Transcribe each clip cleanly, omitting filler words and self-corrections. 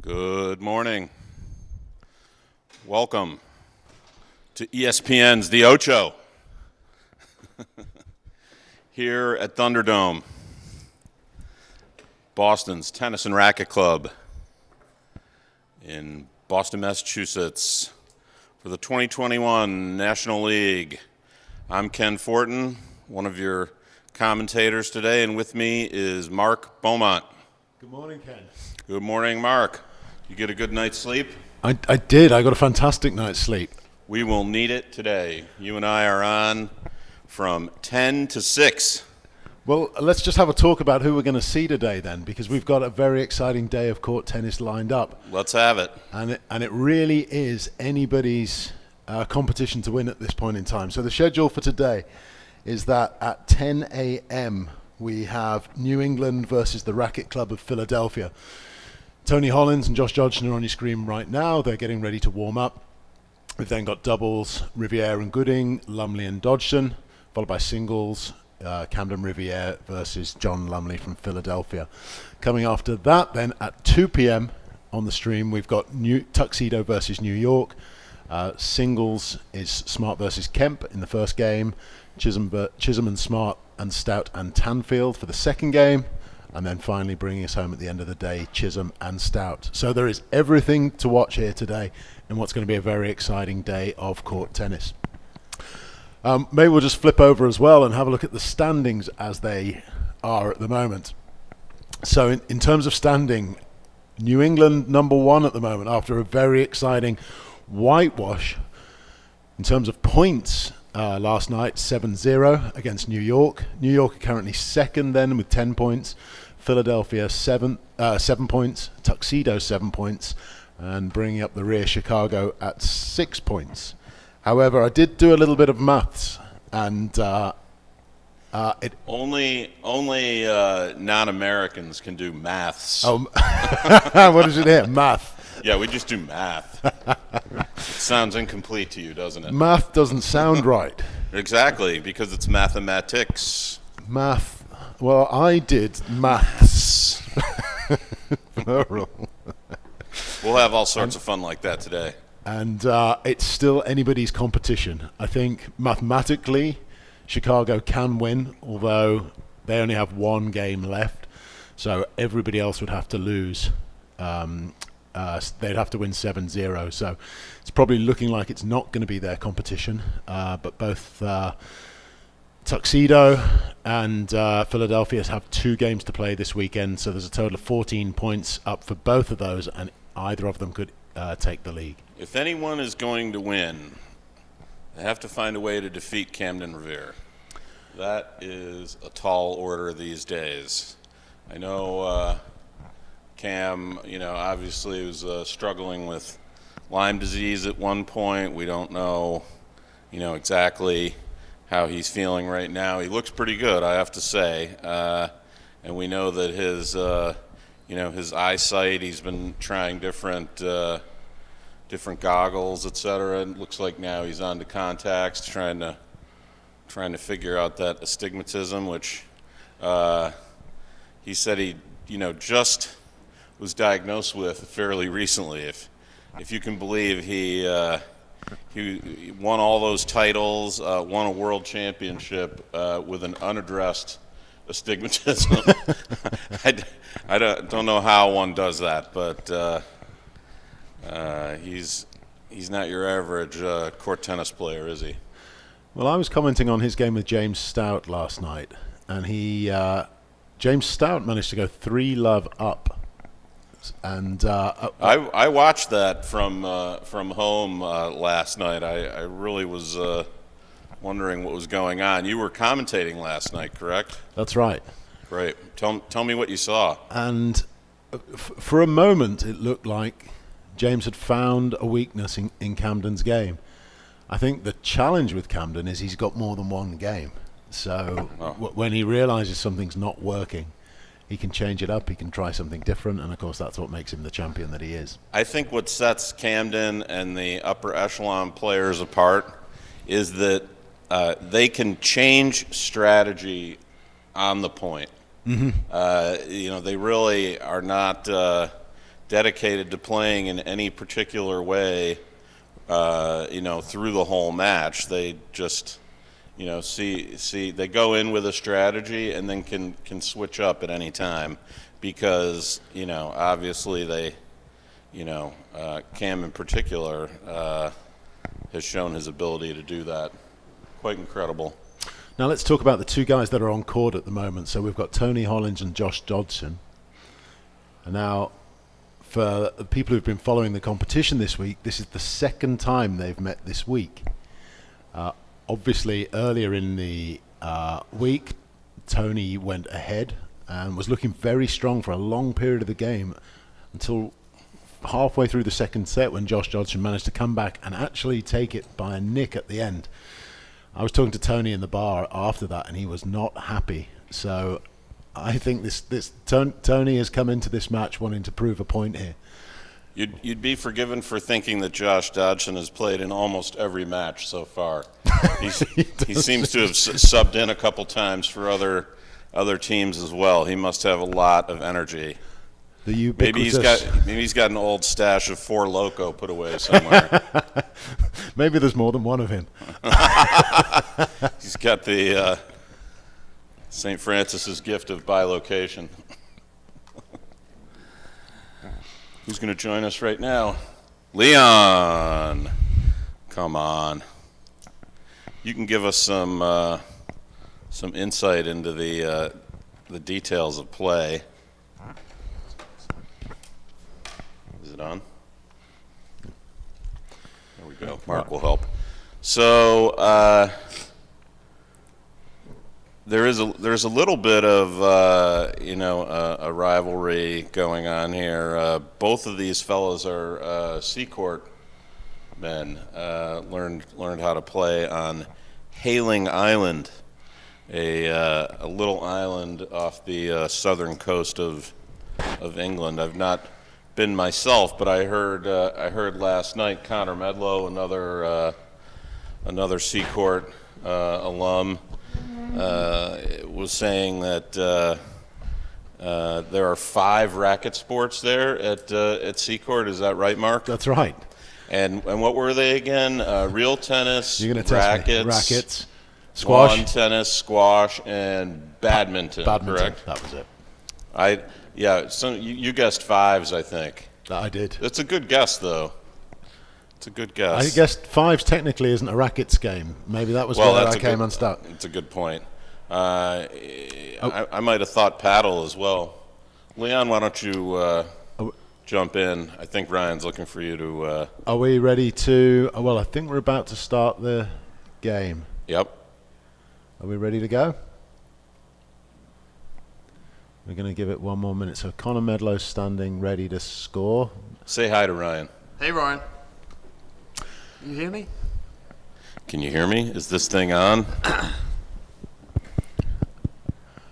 Good morning. Welcome to ESPN's The Ocho here at Thunderdome, Boston's Tennis and Racket Club in Boston, Massachusetts for the 2021 National League. I'm Ken Fortin, one of your commentators today, and with me is Mark Beaumont. Good morning, Ken. Good morning, Mark. You get a good night's sleep? I did. I got a fantastic night's sleep. We will need it today. You and I are on from 10 to 6. Well, let's just have a talk about who we're going to see today then, because we've got a very exciting day of court tennis lined up. Let's have it. And it really is anybody's competition to win at this point in time. So the schedule for today is that at 10 a.m. we have New England versus the Racket Club of Philadelphia. Tony Hollins and Josh Dodgson are on your screen right now. They're getting ready to warm up. We've then got doubles, Riviere and Gooding, Lumley and Dodgson, followed by singles, Camden Riviere versus John Lumley from Philadelphia. Coming after that, then at 2 p.m. on the stream, we've got Tuxedo versus New York. Singles is Smart versus Kemp in the first game, Chisholm and Smart and Stout and Tanfield for the second game. And then finally bringing us home at the end of the day, Chisholm and Stout. So there is everything to watch here today in what's going to be a very exciting day of court tennis. Maybe we'll just flip over as well and have a look at the standings as they are at the moment. So in terms of standing, New England number one at the moment after a very exciting whitewash. In terms of points, last night 7-0 against New York. New York are currently second then with 10 points. Philadelphia 7 points. Tuxedo 7 points. And bringing up the rear Chicago at 6 points. However, I did do a little bit of maths, and Only non-Americans can do maths. Oh, what is it here? Math. Yeah, we just do math. It sounds incomplete to you, doesn't it? Math doesn't sound right. Exactly, because it's mathematics. Math. Well, I did maths. Plural. We'll have all sorts of fun like that today. And it's still anybody's competition. I think mathematically, Chicago can win, although they only have one game left. So everybody else would have to lose. They'd have to win 7-0. So it's probably looking like it's not going to be their competition. But both Tuxedo and Philadelphia have 2 games to play this weekend. So there's a total of 14 points up for both of those, and either of them could take the league. If anyone is going to win, they have to find a way to defeat Camden Riviere. That is a tall order these days. I know Cam, obviously was struggling with Lyme disease at one point. We don't know, exactly how he's feeling right now. He looks pretty good, I have to say. And we know that his eyesight, he's been trying different goggles, etc. It looks like now he's on to contacts, trying to figure out that astigmatism, which he said he, just was diagnosed with fairly recently. If you can believe, he won all those titles, won a world championship with an unaddressed astigmatism. I don't know how one does that, but he's not your average court tennis player, is he? Well, I was commenting on his game with James Stout last night, and James Stout managed to go 3-love up. And I watched that from home last night. I really was wondering what was going on. You were commentating last night, correct? That's right. Great. Tell me what you saw. And for a moment, it looked like James had found a weakness in Camden's game. I think the challenge with Camden is he's got more than one game. So when he realizes something's not working, he can change it up, he can try something different, and of course that's what makes him the champion that he is. I think what sets Camden and the upper echelon players apart is that they can change strategy on the point. Mm-hmm. They really are not dedicated to playing in any particular way, through the whole match. They just, they go in with a strategy and then can switch up at any time because, obviously they, Cam in particular has shown his ability to do that. Quite incredible. Now let's talk about the two guys that are on court at the moment. So we've got Tony Hollins and Josh Dodgson. And now, for the people who've been following the competition this week, this is the second time they've met this week. Obviously, earlier in the week, Tony went ahead and was looking very strong for a long period of the game until halfway through the second set when Josh Dodgson managed to come back and actually take it by a nick at the end. I was talking to Tony in the bar after that, and he was not happy. So I think Tony has come into this match wanting to prove a point here. You'd be forgiven for thinking that Josh Dodgson has played in almost every match so far. He seems to have subbed in a couple times for other teams as well. He must have a lot of energy. Maybe he's got an old stash of Four Loko put away somewhere. Maybe there's more than one of him. He's got the St. Francis's gift of bilocation. Who's going to join us right now? Leon. Come on. You can give us some insight into the details of play. Is it on? There we go. Mark will help. So there's a little bit of a rivalry going on here. Both of these fellows are Seacourt men. Learned how to play on Hayling Island, a little island off the southern coast of England. I've not been myself, but I heard last night Connor Medlow, another Seacourt alum, was saying that there are 5 racket sports there at Seacourt. Is that right, Mark? That's right. And what were they again? Real tennis, You're gonna test me. Rackets, squash, lawn tennis, squash, and badminton. Correct. That was it. Yeah. So you guessed 5s, I think. I did. That's a good guess, though. It's a good guess. I guessed 5s technically isn't a rackets game. Maybe that was where I came unstuck. It's a good point. I might have thought paddle as well. Leon, why don't you jump in? I think Ryan's looking for you to... Are we ready to... well, I think we're about to start the game. Yep. Are we ready to go? We're going to give it one more minute. So Connor Medlow's standing ready to score. Say hi to Ryan. Hey, Ryan. You hear me? Can you hear me? Is this thing on?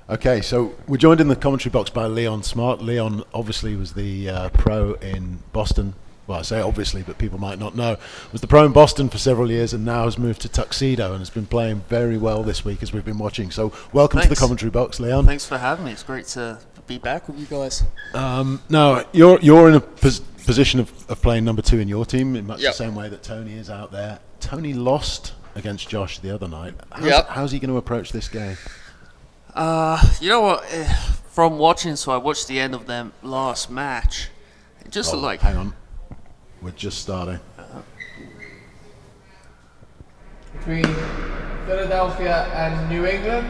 Okay, so we're joined in the commentary box by Leon Smart. Leon obviously was the pro in Boston. Well, I say obviously, but people might not know. Was the pro in Boston for several years and now has moved to Tuxedo and has been playing very well this week as we've been watching. So welcome to the commentary box, Leon. Thanks for having me. It's great to be back with you guys. Now, you're in a position of playing number 2 in your team in much the same way that Tony is out there. Tony lost against Josh the other night. How's he going to approach this game? You know what? From watching, so I watched the end of them last match. It just looked like... Hang on. We're just starting. Between Philadelphia and New England.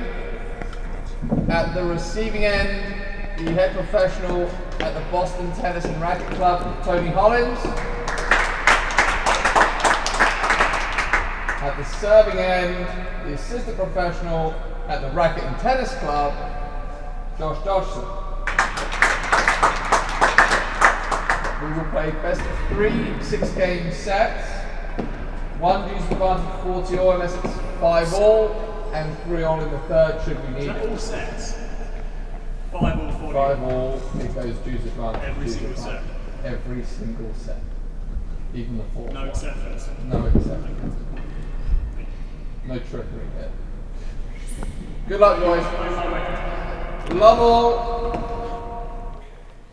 At the receiving end, the head professional at the Boston Tennis and Racket Club, Tony Hollins. At the serving end, the assistant professional at the Racket and Tennis Club, Josh Dodgson. We will play best of 3 6-game sets. 1 deuce advantage 40 all unless it's 5 all, and 3 all in the third should we need it. All sets? 5 all, 40? 5 all if those deuce advantage. Every single set? Every single set. Even the 4. No exceptions? No exceptions. No trickery here. Good luck, boys. Love all.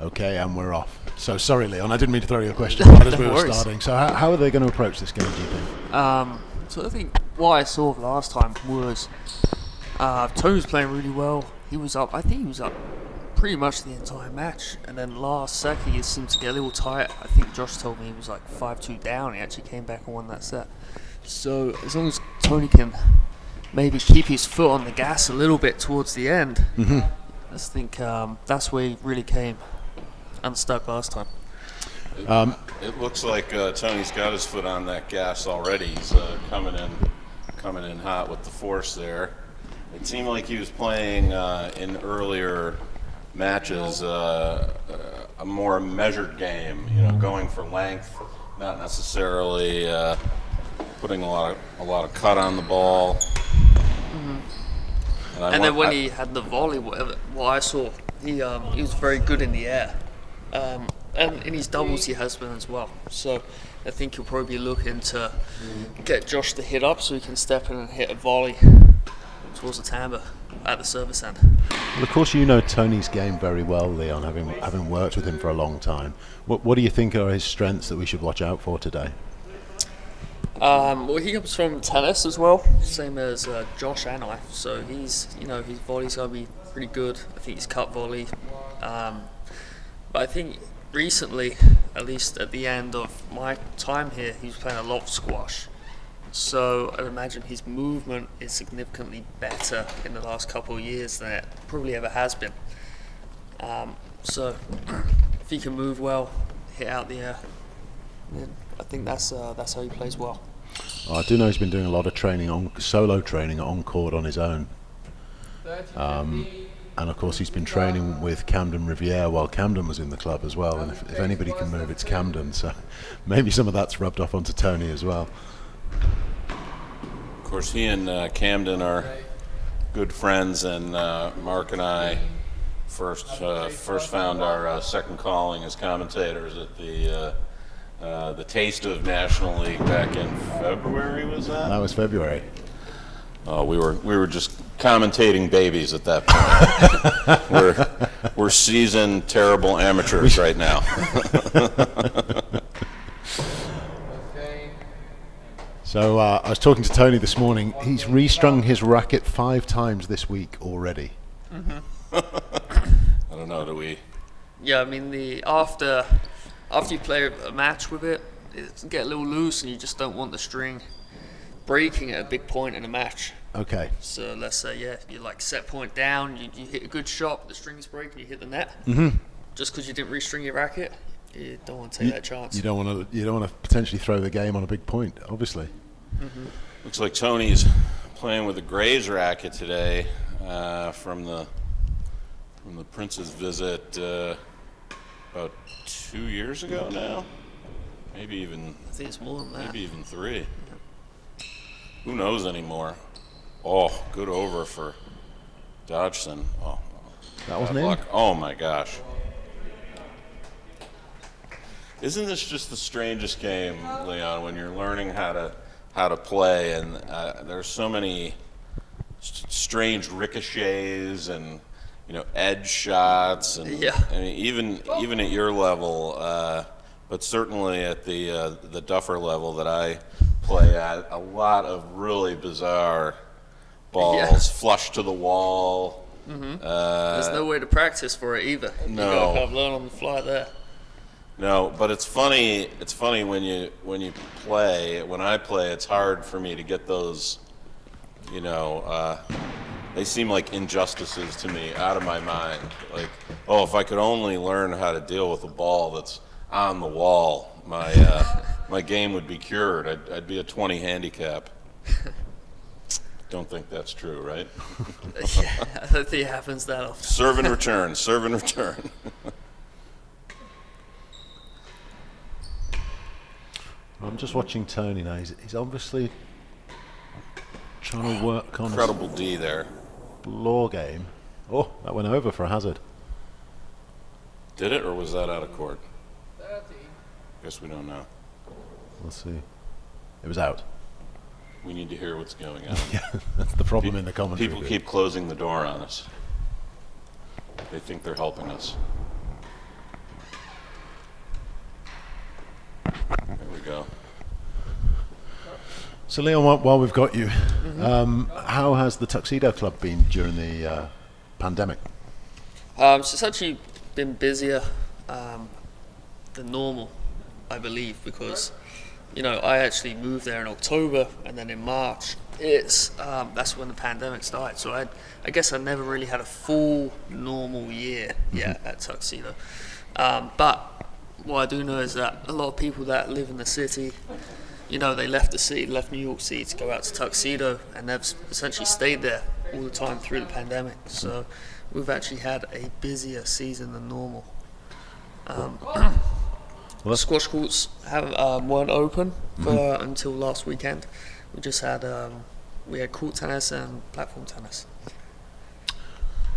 Okay, and we're off. So sorry, Leon, I didn't mean to throw you a question right as we No were worries. starting. So how are they going to approach this game, do you think? So I think what I saw last time was Tony was playing really well. He was up. I think he was up pretty much the entire match, and then last second it seemed to get a little tight. I think Josh told me he was like 5-2 down. He actually came back and won that set. So as long as Tony can maybe keep his foot on the gas a little bit towards the end, I just think that's where he really came unstuck last time. It looks like Tony's got his foot on that gas already. He's coming in hot with the force there. It seemed like he was playing in earlier matches a more measured game. You know, going for length, not necessarily putting a lot of cut on the ball. And then when he had the volley, what I saw, he was very good in the air. And in his doubles he has been as well. So I think he'll probably be looking to get Josh to hit up so he can step in and hit a volley towards the timbre at the service end. Well, of course, you know Tony's game very well, Leon, having worked with him for a long time. What do you think are his strengths that we should watch out for today? Well, he comes from tennis as well, same as Josh and I. So his volley's gonna be pretty good. I think his cut volley. But I think recently, at least at the end of my time here, he was playing a lot of squash. So I'd imagine his movement is significantly better in the last couple of years than it probably ever has been. So if he can move well, hit out the air, then I think that's how he plays well. I do know he's been doing a lot of solo training on court on his own. 30, And of course he's been training with Camden Riviere while Camden was in the club as well, and if anybody can move, it's Camden, so maybe some of that's rubbed off onto Tony as well. Of course, he and Camden are good friends, and Mark and I first found our second calling as commentators at the Taste of National League back in February. Was that? That was February. We were just commentating babies at that point. we're seasoned, terrible amateurs right now. So I was talking to Tony this morning. He's restrung his racket 5 times this week already. I don't know. Do we? Yeah, I mean after you play a match with it, it can get a little loose, and you just don't want the string breaking at a big point in a match. Okay. So let's say, you're like set point down, you hit a good shot, the string's breaking, you hit the net. Just because you didn't restring your racket, you don't want to take that chance. You don't want to potentially throw the game on a big point, obviously. Looks like Tony's playing with a Graves racket today from the Prince's visit about 2 years ago now. Maybe even. I think it's more than that. Maybe even 3. Who knows anymore? Oh, good over for Dodgson. Oh, That wasn't bad in? luck. Oh my gosh. Isn't this just the strangest game, Leon, when you're learning how to play, and there's so many strange ricochets and edge shots, and I mean, even at your level, but certainly at the Duffer level that I play at, a lot of really bizarre balls flush to the wall. There's no way to practice for it either. No. You gotta kind of learn on the fly there. No, but it's funny. It's funny when you play. When I play, it's hard for me to get those. They seem like injustices to me, out of my mind. Like, oh, if I could only learn how to deal with a ball that's on the wall, my game would be cured. I'd be a 20 handicap. Don't think that's true, right? Yeah, I don't think it happens that often. Serve and return. Serve and return. I'm just watching Tony now. He's obviously trying to work on Incredible D there. his law game. Oh, that went over for a hazard. Did it, or was that out of court? 30. Guess we don't know. We'll see. It was out. We need to hear what's going on. Yeah, that's the problem in the commentary. People booth. keep closing the door on us. They think they're helping us. So Leon, while we've got you, how has the Tuxedo Club been during the pandemic? So it's actually been busier than normal, I believe, because I actually moved there in October, and then in March that's when the pandemic started. So I guess I never really had a full normal year yet at Tuxedo. But what I do know is that a lot of people that live in the city, they left New York City to go out to Tuxedo, and they've essentially stayed there all the time through the pandemic. So we've actually had a busier season than normal. Squash courts weren't open until last weekend. We just had court tennis and platform tennis.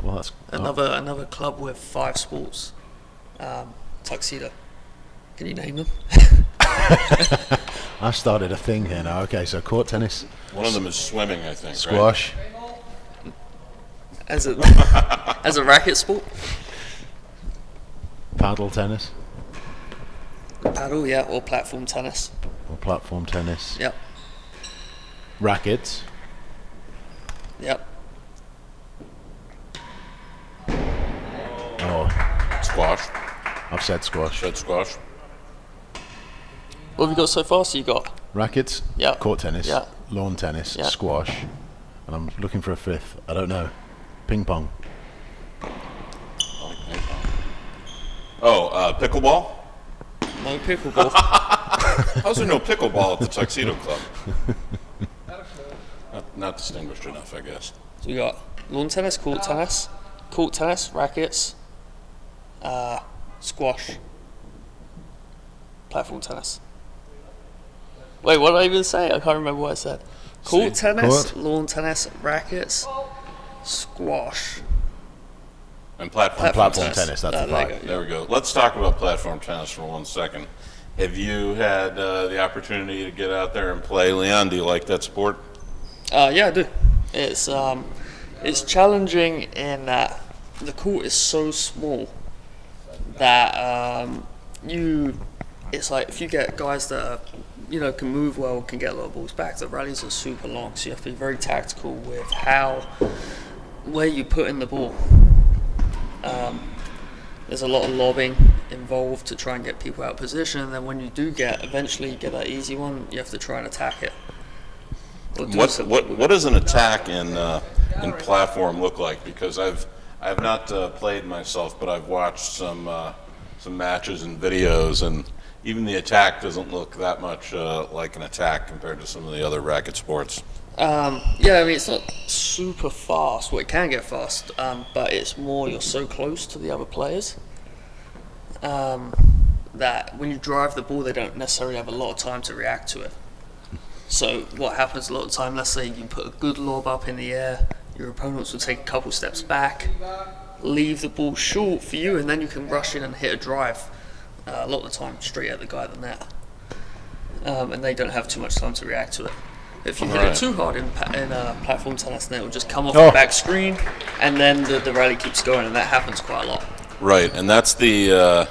Well, that's Another club with 5 sports. Tuxedo. Can you name them? I started a thing here now. Okay, so court tennis, One of them is swimming, I think. Right? squash, As a racket sport. paddle tennis, Paddle, or platform tennis. or platform tennis, Yep. rackets, Yep. oh, Squash. I've said squash. Said squash. What have you got so far? So you got Rackets, Yeah. court tennis, Yeah. lawn tennis, Yeah. squash, and I'm looking for a 5th. I don't know. Ping pong. Oh, pickleball? no pickleball. How's there no pickleball at the Tuxedo Club? Not distinguished enough, I guess. So we got lawn tennis, court tennis, rackets, squash, platform tennis. Wait, what did I even say? I can't remember what I said. Court tennis, Court. lawn tennis, rackets, squash, And platform Platform tennis, that's the there you 5. go. There we go. Let's talk about platform tennis for 1 second. Have you had the opportunity to get out there and play? Leon, do you like that sport? Yeah, I do. It's challenging in that the court is so small that it's like if you get guys that are, can move well, can get a lot of balls back, the rallies are super long, so you have to be very tactical with where you put in the ball. There's a lot of lobbing involved to try and get people out of position, and then when you do eventually get that easy one, you have to try and attack it. Or do something with What does an attack in platform look like? Because I've not played myself, but I've watched some matches and videos, and even the attack doesn't look that much like an attack compared to some of the other racket sports. it's not super fast. Well, it can get fast, but it's more you're so close to the other players that when you drive the ball, they don't necessarily have a lot of time to react to it. So what happens a lot of the time, let's say you put a good lob up in the air, your opponents will take a couple steps back, leave the ball short for you, and then you can rush in and hit a drive a lot of the time straight at the guy at the net. And they don't have too much time to react to it. If you hit it too hard in platform tennis, then it will just come off the back screen, and then the rally keeps going, and that happens quite a lot. Right, and that's the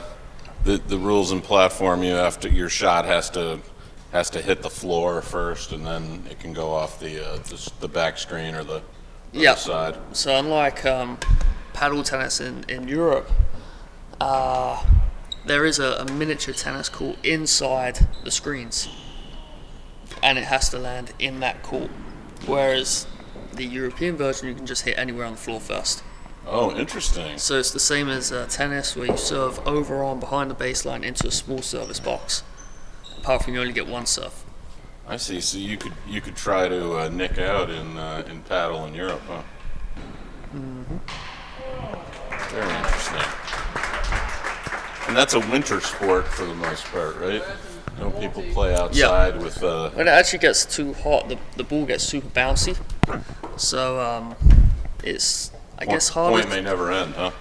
rules in platform. Your shot has to hit the floor first, and then it can go off the back screen or the other side. So unlike paddle tennis in Europe, there is a miniature tennis court inside the screens, and it has to land in that court. Whereas the European version, you can just hit anywhere on the floor first. Oh, interesting. So it's the same as tennis, where you serve over on behind the baseline into a small service box. Apart from you only get one serve. I see. So you could try to nick out in paddle in Europe, huh? Mm-hmm. Very interesting. And that's a winter sport for the most part, right? Don't people play outside with? When it actually gets too hot, the ball gets super bouncy. So it's guess harder. Point may never end, huh?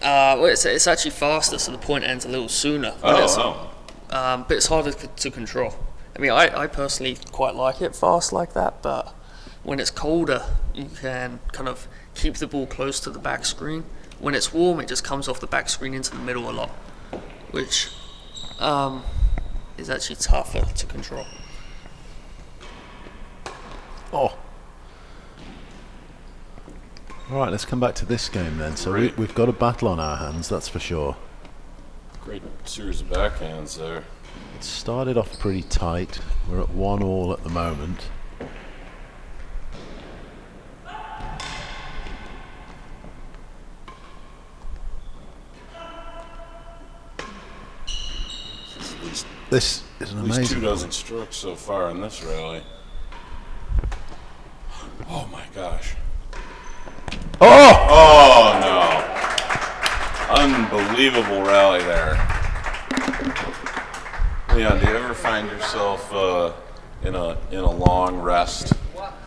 Well, it's actually faster, so the point ends a little sooner. But it's harder to control. I mean, I personally quite like it fast like that, but when it's colder, you can kind of keep the ball close to the back screen. When it's warm, it just comes off the back screen into the middle a lot, which is actually tougher to control. Oh. All right, let's come back to this game then. So Great. we've got a battle on our hands, that's for sure. Great series of backhands there. It started off pretty tight. We're at 1-1 at the moment. This is an At least amazing 2 dozen strokes so far in this rally. Oh my gosh. Oh! Oh no. Unbelievable rally there. Leon, do you ever find yourself in a long rest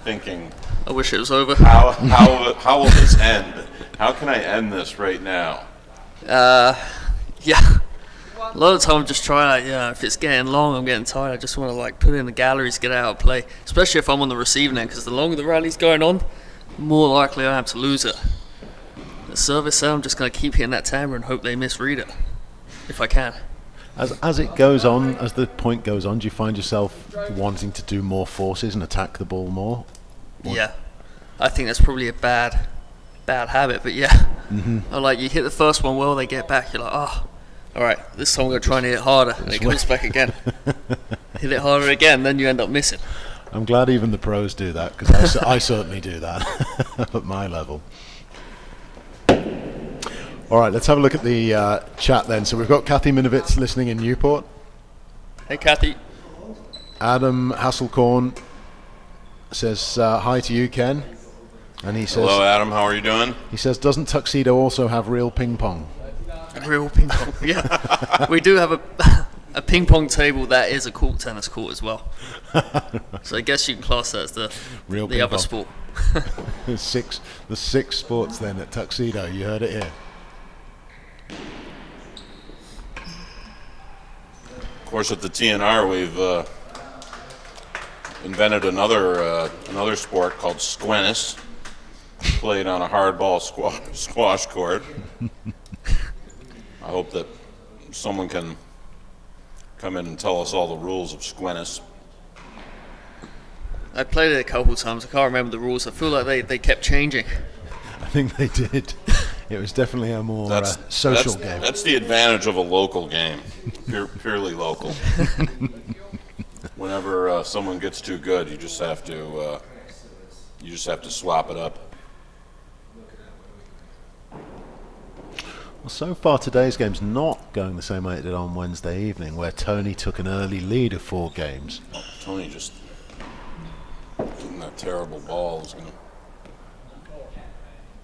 thinking, I wish it was over. how will this end? How can I end this right now? Yeah. A lot of the time I'm just trying, if it's getting long, I'm getting tired. I just want to put it in the galleries, get out of play. Especially if I'm on the receiving end, because the longer the rally's going on, the more likely I am to lose it. The service end, I'm just going to keep hitting that timer and hope they misread it, if I can. As it goes on, as the point goes on, do you find yourself wanting to do more forces and attack the ball more? Yeah. I think that's probably a bad habit, but yeah. You hit the first one well, they get back, you're like, oh. Alright, this time I'm going to try and hit it harder, and it comes back again. Hit it harder again, then you end up missing. I'm glad even the pros do that, because I certainly do that at my level. Alright, let's have a look at the chat then. So we've got Kathy Minovitz listening in Newport. Hey, Kathy. Adam Hasselkorn says hi to you, Ken. And he says, Hello, Adam. How are you doing? He says, doesn't Tuxedo also have real ping pong? Real ping pong, yeah. We do have a ping pong table that is a court tennis court as well. So I guess you can class that as the Real the ping other pong. sport. There's six sports then at Tuxedo. You heard it here. Of course, at the TNR, we've invented another sport called squennis, played on a hardball squash court. I hope that someone can come in and tell us all the rules of squennis. I played it a couple times. I can't remember the rules. I feel like they kept changing. I think they did. It was definitely a more social game. That's the advantage of a local game, purely local. Whenever someone gets too good, you just have to swap it up. Well, so far today's game's not going the same way it did on Wednesday evening, where Tony took an early lead of 4 games. Tony just getting that terrible ball was gonna.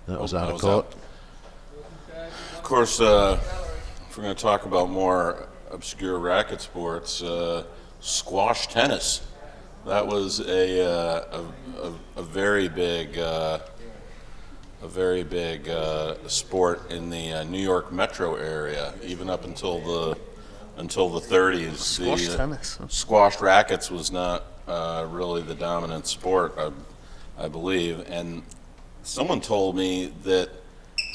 That was Oh, out that of was court. Of course, if we're going to talk about more obscure racket sports, squash tennis. That was a very big sport in the New York metro area, even up until the 30s. Squash tennis. Squash rackets was not really the dominant sport, I believe, and someone told me that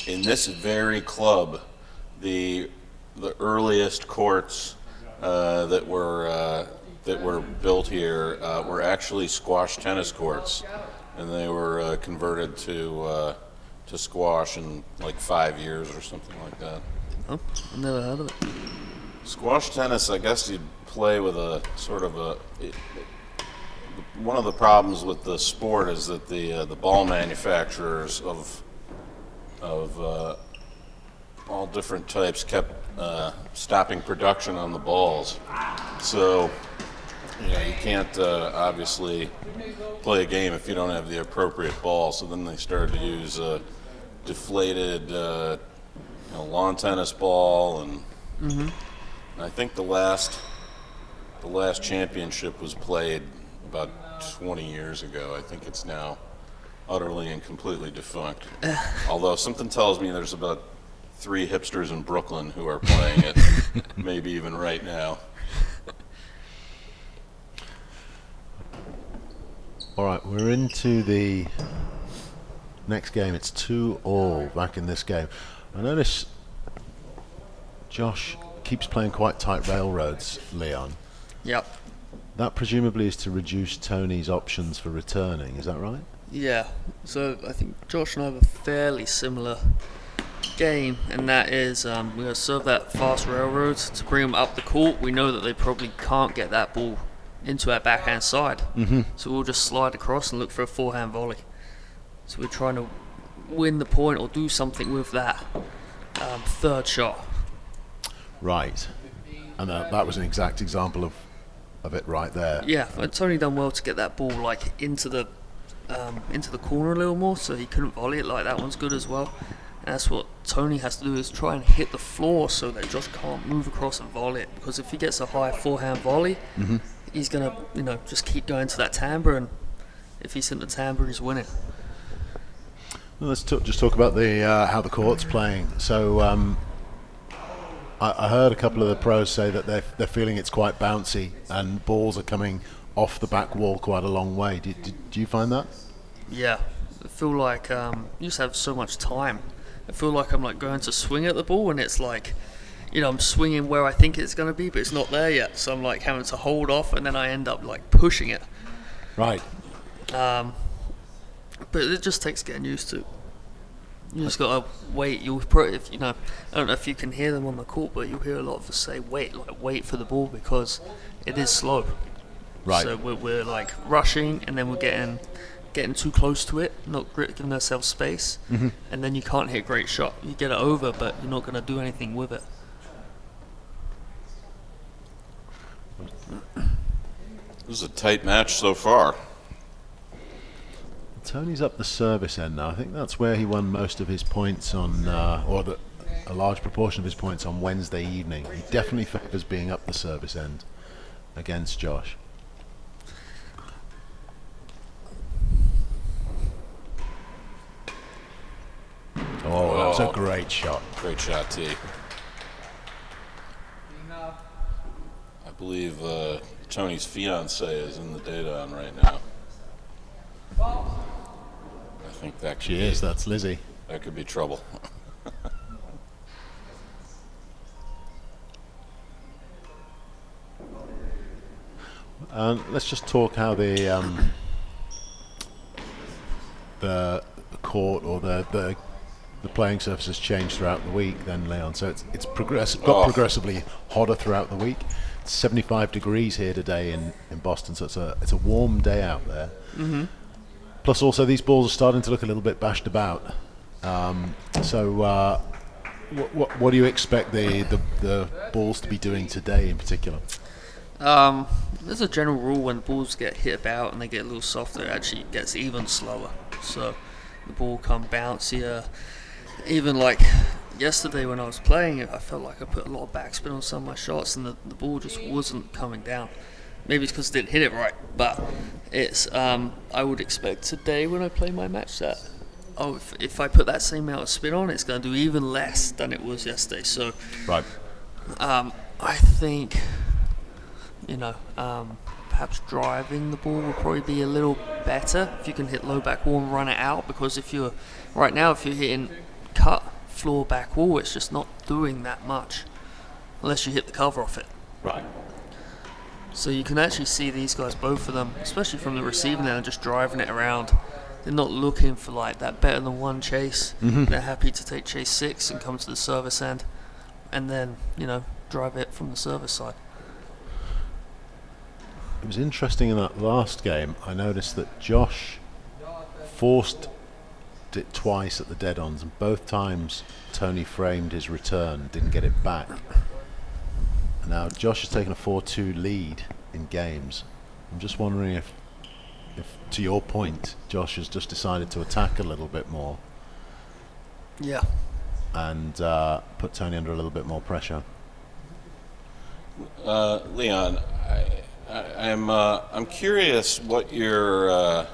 in this very club, the earliest courts that were built here were actually squash tennis courts, and they were converted to squash in like 5 years or something like that. Oh, I've never heard of it. Squash tennis, I guess you'd play with a sort of one of the problems with the sport is that the ball manufacturers of all different types kept stopping production on the balls. So, you can't obviously play a game if you don't have the appropriate ball. So then they started to use deflated lawn tennis ball, and I think the last championship was played about 20 years ago. I think it's now utterly and completely defunct. Although something tells me there's about 3 hipsters in Brooklyn who are playing it, maybe even right now. All right, we're into the next game. It's 2-2 back in this game. I notice Josh keeps playing quite tight railroads, Leon. Yep. That presumably is to reduce Tony's options for returning, is that right? Yeah, so I think Josh and I have a fairly similar game, and that is we're going to serve that fast railroad to bring them up the court. We know that they probably can't get that ball into our backhand side, so we'll just slide across and look for a forehand volley. So we're trying to win the point or do something with that third shot. Right. And that was an exact example of it right there. Yeah, Tony done well to get that ball like into the corner a little more, so he couldn't volley it. Like that one's good as well. And that's what Tony has to do, is try and hit the floor so that Josh can't move across and volley it. Because if he gets a high forehand volley, he's gonna just keep going to that timbre, and if he's in the timbre, he's winning. Well, let's just talk about the how the court's playing. So I heard a couple of the pros say that they're feeling it's quite bouncy and balls are coming off the back wall quite a long way. Do you find that? Yeah, I feel like you just have so much time. I feel like I'm like going to swing at the ball, and it's like, I'm swinging where I think it's going to be, but it's not there yet. So I'm like having to hold off, and then I end up like pushing it. Right. But it just takes getting used to. You just gotta wait. You'll probably, I don't know if you can hear them on the court, but you'll hear a lot of us say wait for the ball, because it is slow. Right. So we're like rushing, and then we're getting too close to it, not giving ourselves space, and then you can't hit a great shot. You get it over, but you're not gonna do anything with it. This is a tight match so far. Tony's up the service end now. I think that's where he won most of his points on, a large proportion of his points on Wednesday evening. He definitely favours being up the service end against Josh. Oh, that was a great shot. Great shot, T. I believe Tony's fiance is in the data on right now. I think that could She be, is, that's Lizzie. that could be trouble. Let's just talk how the court or the playing surface has changed throughout the week then, Leon. So it's got progressively hotter throughout the week. It's 75 degrees here today in Boston, so it's a warm day out there. Plus also these balls are starting to look a little bit bashed about. What do you expect the balls to be doing today in particular? There's a general rule: when the balls get hit about and they get a little softer, it actually gets even slower. So the ball come bouncier. Even like yesterday when I was playing it, I felt like I put a lot of backspin on some of my shots, and the ball just wasn't coming down. Maybe it's because I didn't hit it right, but it's I would expect today when I play my match that if I put that same amount of spin on, it's going to do even less than it was yesterday. So Right. I think perhaps driving the ball will probably be a little better if you can hit low back wall and run it out, because if you're hitting cut floor back wall, it's just not doing that much unless you hit the cover off it. Right. So you can actually see these guys, both of them, especially from the receiving end, just driving it around. They're not looking for like that better than one chase. They're happy to take chase 6 and come to the service end, and then drive it from the service side. It was interesting in that last game. I noticed that Josh forced it twice at the dead-ons, and both times Tony framed his return, didn't get it back. Now Josh has taken a 4-2 lead in games. I'm just wondering if to your point, Josh has just decided to attack a little bit more. Yeah. And put Tony under a little bit more pressure. Leon, I'm curious what your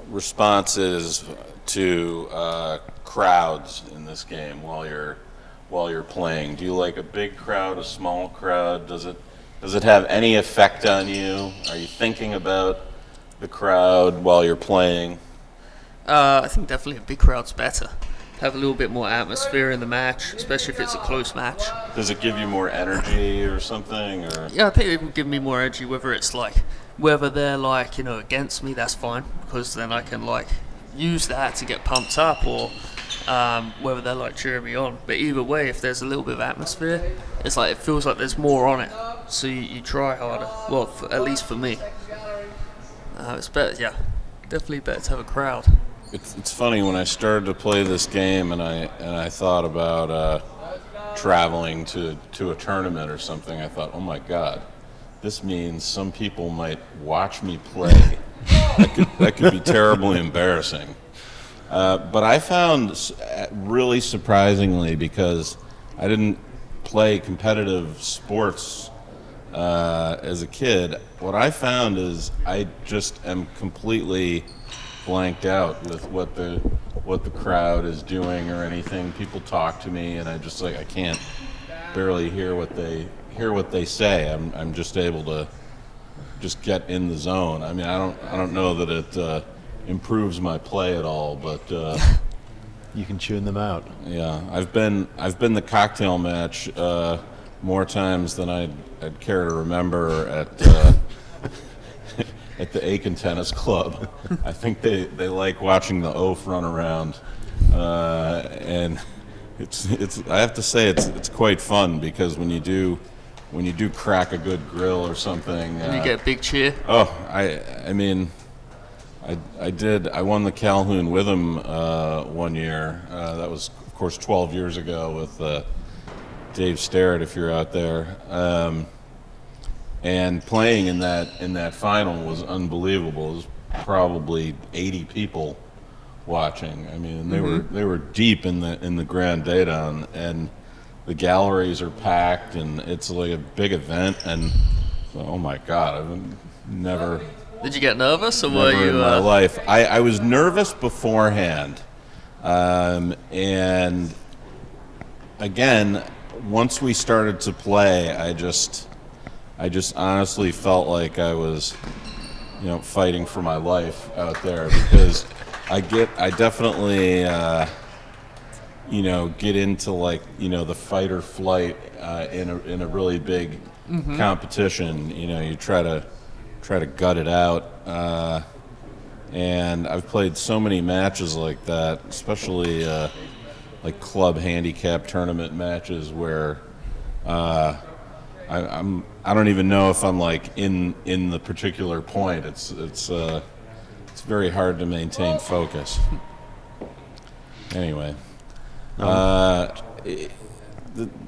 response is to crowds in this game while you're playing. Do you like a big crowd, a small crowd? Does it have any effect on you? Are you thinking about the crowd while you're playing? I think definitely a big crowd's better. have a little bit more atmosphere in the match, especially if it's a close match. Does it give you more energy or something? Or Yeah, I think it would give me more energy, whether they're like, against me, that's fine, because then I can like use that to get pumped up, or whether they're like cheering me on. But either way, if there's a little bit of atmosphere, it's like it feels like there's more on it, so you try harder. Well, at least for me, it's better. Yeah, definitely better to have a crowd. it's funny, when I started to play this game and I thought about traveling to a tournament or something, I thought, oh my God, this means some people might watch me play. That could be terribly embarrassing. But I found, really surprisingly, because I didn't play competitive sports as a kid, what I found is I just am completely blanked out with what the crowd is doing or anything. People talk to me, and I just I can't barely hear what they say. I'm just able to just get in the zone. I mean, I don't know that it improves my play at all, but You can tune them out. yeah, I've been the cocktail match more times than I'd care to remember at the Aiken Tennis Club. I think they like watching the oaf run around, and it's I have to say it's quite fun, because when you do crack a good grill or something, And you get a big cheer. oh, I mean, I won the Calhoun with him one year. That was, of course, 12 years ago with Dave Starrett, if you're out there. And playing in that final was unbelievable. It was probably 80 people watching. I mean, they were deep in the Grand Dayton, and the galleries are packed, and it's like a big event. And oh my God, I've never. Did you get nervous, or were Never you? in my life. I was nervous beforehand, and again, once we started to play, I just honestly felt like I was, fighting for my life out there, because I definitely, get into the fight or flight in a really big competition. You try to gut it out, and I've played so many matches like that, especially like club handicap tournament matches where I don't even know if I'm in the particular point. It's very hard to maintain focus. Anyway,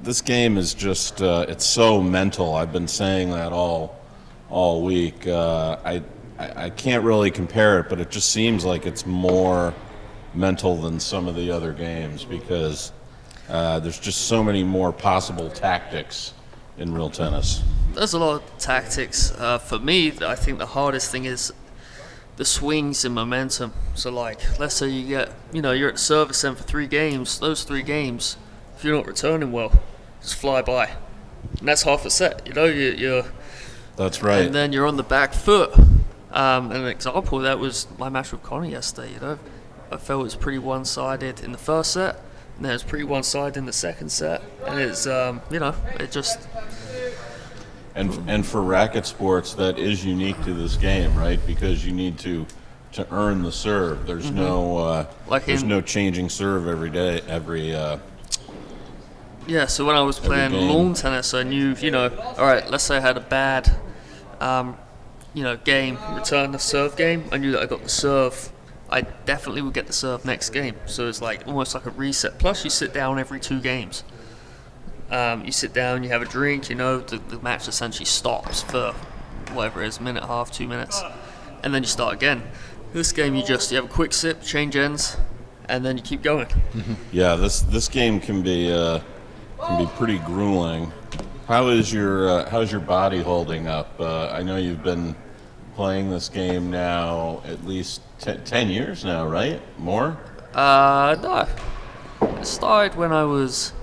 this game is just it's so mental. I've been saying that all week. I can't really compare it, but it just seems like it's more mental than some of the other games, because there's just so many more possible tactics in real tennis. There's a lot of tactics. For me, I think the hardest thing is the swings in momentum. So, let's say you get, you're at service end for 3 games. Those 3 games, if you're not returning well, just fly by, and that's half a set. You're. That's right. And then you're on the back foot. And an example of that was my match with Connor yesterday. I felt it was pretty one-sided in the first set, and then it was pretty one-sided in the second set. And it's, it just. And for racket sports, that is unique to this game, right? Because you need to earn the serve. There's no no changing serve every day. Yeah. So when I was playing game. lawn tennis, I knew, all right. Let's say I had a bad, game, return the serve game. I knew that I got the serve. I definitely would get the serve next game. So it's almost like a reset. Plus, you sit down every 2 games. You sit down, you have a drink, the match essentially stops for whatever it is, minute, half, 2 minutes, and then you start again. This game, you have a quick sip, change ends, and then you keep going. Yeah, this game can be pretty grueling. How's your body holding up? I know you've been playing this game now at least 10 years now, right? More? No. It started when I was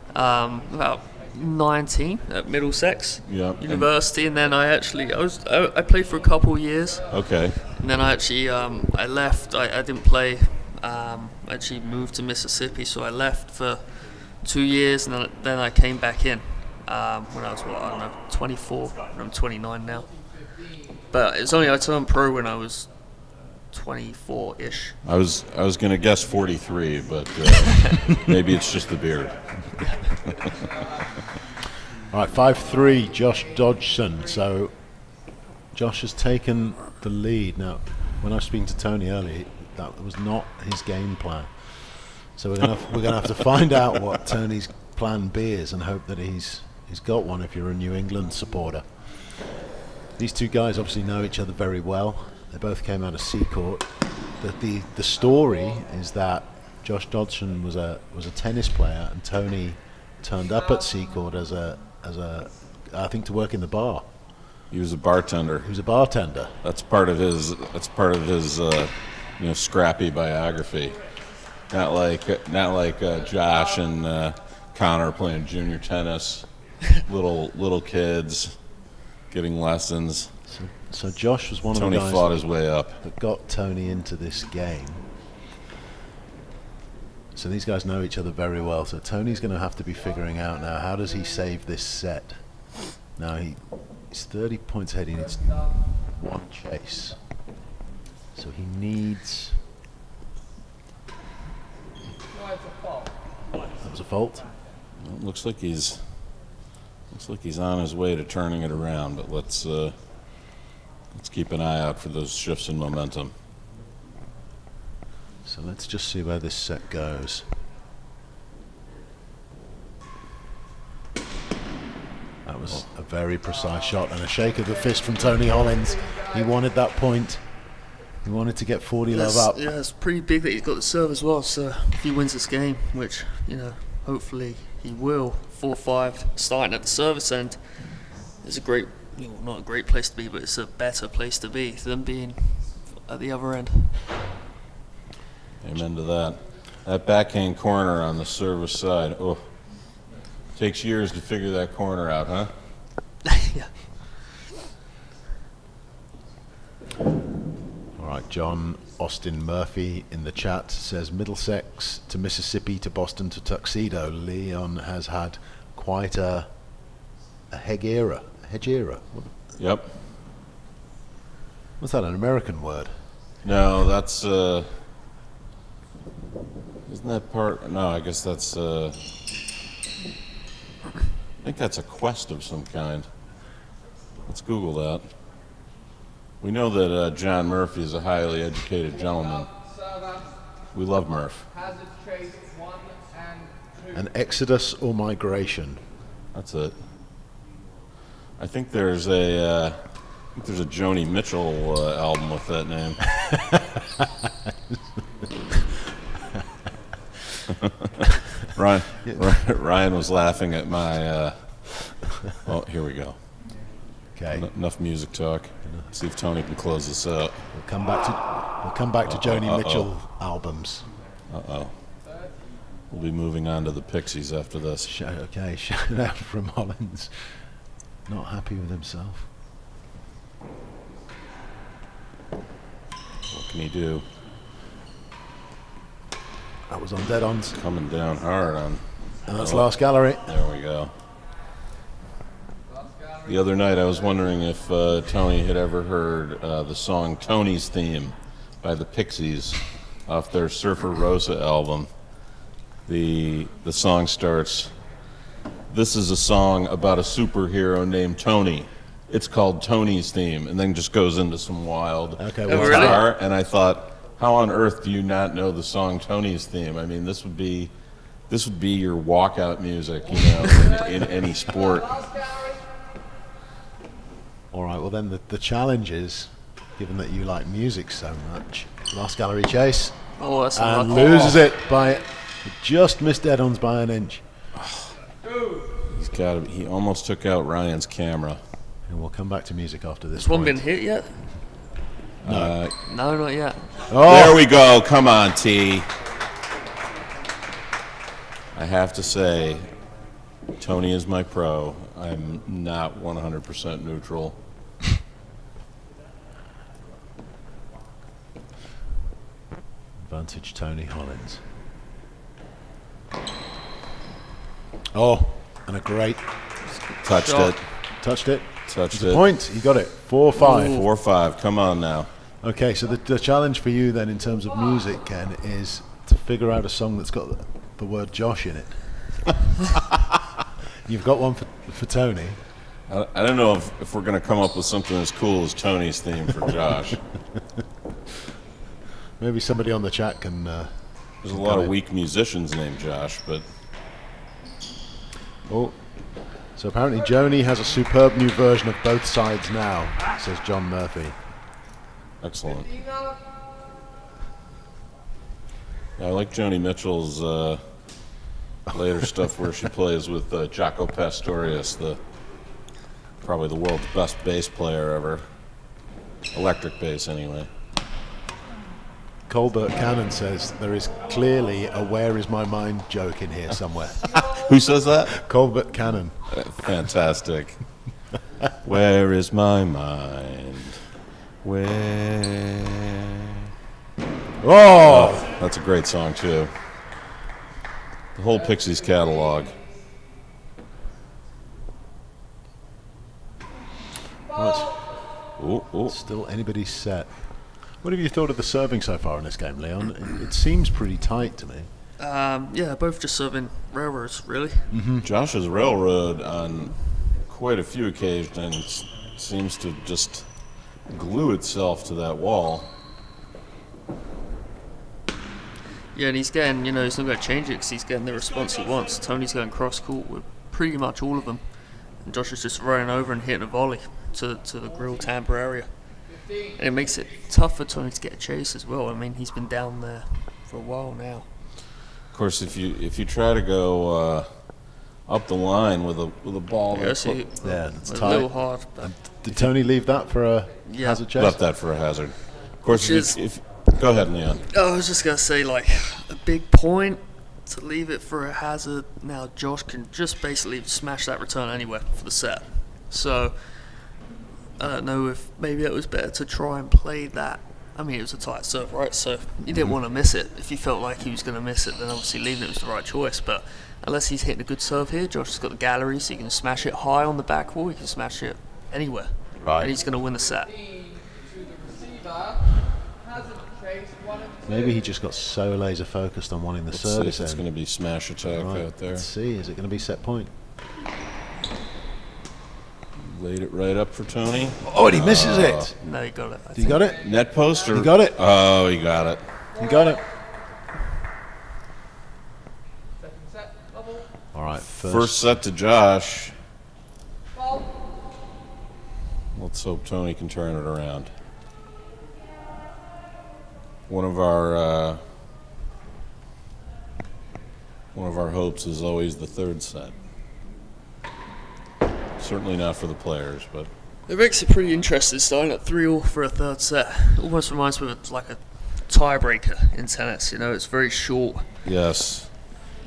about 19 at Middlesex University, and then I played for a couple of years. Okay. And then I left. I didn't play actually moved to Mississippi, so I left for 2 years, and then I came back in when I was, I don't know, 24, and I'm 29 now. But it's only I turned pro when I was 24-ish. I was going to guess 43, but maybe it's just the beard. All right, 5-3, Josh Dodgson. So Josh has taken the lead. Now, when I was speaking to Tony earlier, that was not his game plan. So we're gonna have to find out what Tony's plan B is and hope that he's got one if you're a New England supporter. These two guys obviously know each other very well. They both came out of Seacourt. The story is that Josh Dodgson was a tennis player, and Tony turned up at Seacourt as a I think to work in the bar. He was a bartender. He was a bartender. That's part of his scrappy biography. Not like Josh and Connor playing junior tennis, little kids getting lessons. So Josh was one of the Tony guys fought his way up. that got Tony into this game. So these guys know each other very well. So Tony's going to have to be figuring out now, how does he save this set? Now he's 30 points ahead. He needs one chase. So he needs... That was a fault. Well, it looks like he's on his way to turning it around, but let's keep an eye out for those shifts in momentum. So let's just see where this set goes. That was a very precise shot and a shake of the fist from Tony Hollins. He wanted that point. He wanted to get 40 love up. Yeah, it's pretty big that he's got the serve as well. So if he wins this game, which hopefully he will, 4-5, starting at the service end, is a great, not a great place to be, but it's a better place to be than being at the other end. Amen to that. That backhand corner on the service side. Oh, takes years to figure that corner out, huh? Yeah. All right, John Austin Murphy in the chat says Middlesex to Mississippi to Boston to Tuxedo. Leon has had quite a hedge era. Yep. What's that, an American word? No, that's isn't that part? No, I guess that's I think that's a quest of some kind. Let's Google that. We know that John Murphy is a highly educated gentleman. We love Murph. Hazard chase 1 and 2. An exodus or migration? That's it. I think there's a Joni Mitchell album with that name. Ryan was laughing at my. Oh, here we go. Okay. Enough music talk. See if Tony can close this out. We'll come back to Joni Mitchell albums. Uh-oh. We'll be moving on to the Pixies after this. Okay, shout out from Hollins. Not happy with himself. What can he do? That was on dead-ons. Coming down hard on. And that's last gallery. There we go. The other night I was wondering if Tony had ever heard the song Tony's Theme by the Pixies off their Surfer Rosa album. The song starts, "This is a song about a superhero named Tony. It's called Tony's Theme," and then just goes into some wild guitar. And I thought, how on earth do you not know the song Tony's Theme? I mean, this would be your walkout music, in any sport. All right, well then the challenge is, given that you like music so much, last gallery chase, Oh, that's and loses it by, just missed dead-ons by an inch. He almost took out Ryan's camera. And we'll come back to music after this Has one point. been hit yet? No, not yet. Oh, There we go. Come on, T. I have to say, Tony is my pro. I'm not 100% neutral. Advantage Tony Hollins. Oh, and a great Touched Shot. it. touched it. Touched It's a it. point. He got it. 4-5. 4-5. Come on now. Okay, so the challenge for you then in terms of music, Ken, is to figure out a song that's got the word Josh in it. You've got one for Tony. I don't know if we're going to come up with something as cool as Tony's theme for Josh. Maybe somebody on the chat can... There's a lot of weak musicians named Josh, but Oh, so apparently Joni has a superb new version of Both Sides now, says John Murphy. excellent. I like Joni Mitchell's later stuff where she plays with Jaco Pastorius, probably the world's best bass player ever. Electric bass, anyway. Colbert Cannon says there is clearly a "Where is my mind" joke in here somewhere. Who says that? Colbert Cannon. Fantastic. Where is my mind? Where? Oh! That's a great song, too. The whole Pixies catalog. Well, Ooh, ooh. it's still anybody's set. What have you thought of the serving so far in this game, Leon? It seems pretty tight to me. Yeah, both just serving railroads, really. Josh has railroad on quite a few occasions and seems to just glue itself to that wall. Yeah, and he's getting, he's not going to change it because he's getting the response he wants. Tony's going cross-court with pretty much all of them. And Josh is just running over and hitting a volley to the grill tamper area. And it makes it tough for Tony to get a chase as well. I mean, he's been down there for a while now. Of course, if you try to go up the line with a ball, Yeah, so Yeah, it's a tight. little hard. But Did Tony leave that for a Yeah. hazard chase? left that for a hazard. Of course, Which if go ahead, Leon. I was just going to say, like, a big point to leave it for a hazard. Now, Josh can just basically smash that return anywhere for the set. So, I don't know if maybe it was better to try and play that. I mean, it was a tight serve, right? So, you didn't want to miss it. If you felt like he was going to miss it, then obviously leaving it was the right choice. But unless he's hitting a good serve here, Josh has got the gallery, so he can smash it high on the back wall. He can smash it anywhere. Right. And he's going to win the set. To the receiver, hazard chase, 1 and 2. Maybe he just got so laser focused on wanting the Let's see if service it's end. going to be smash attack Right, out there. let's see. Is it going to be set point? Laid it right up for Tony. Oh, and he misses it. No, he got it. I You think. got it? Net poster. He got it. Oh, he got it. You got it. Second set, double, All right. First set to Josh. ball. Let's hope Tony can turn it around. One of our hopes is always the third set. Certainly not for the players, but It makes it pretty interesting starting at 3-3 for a third set. Almost reminds me of like a tiebreaker in tennis. It's very short. yes.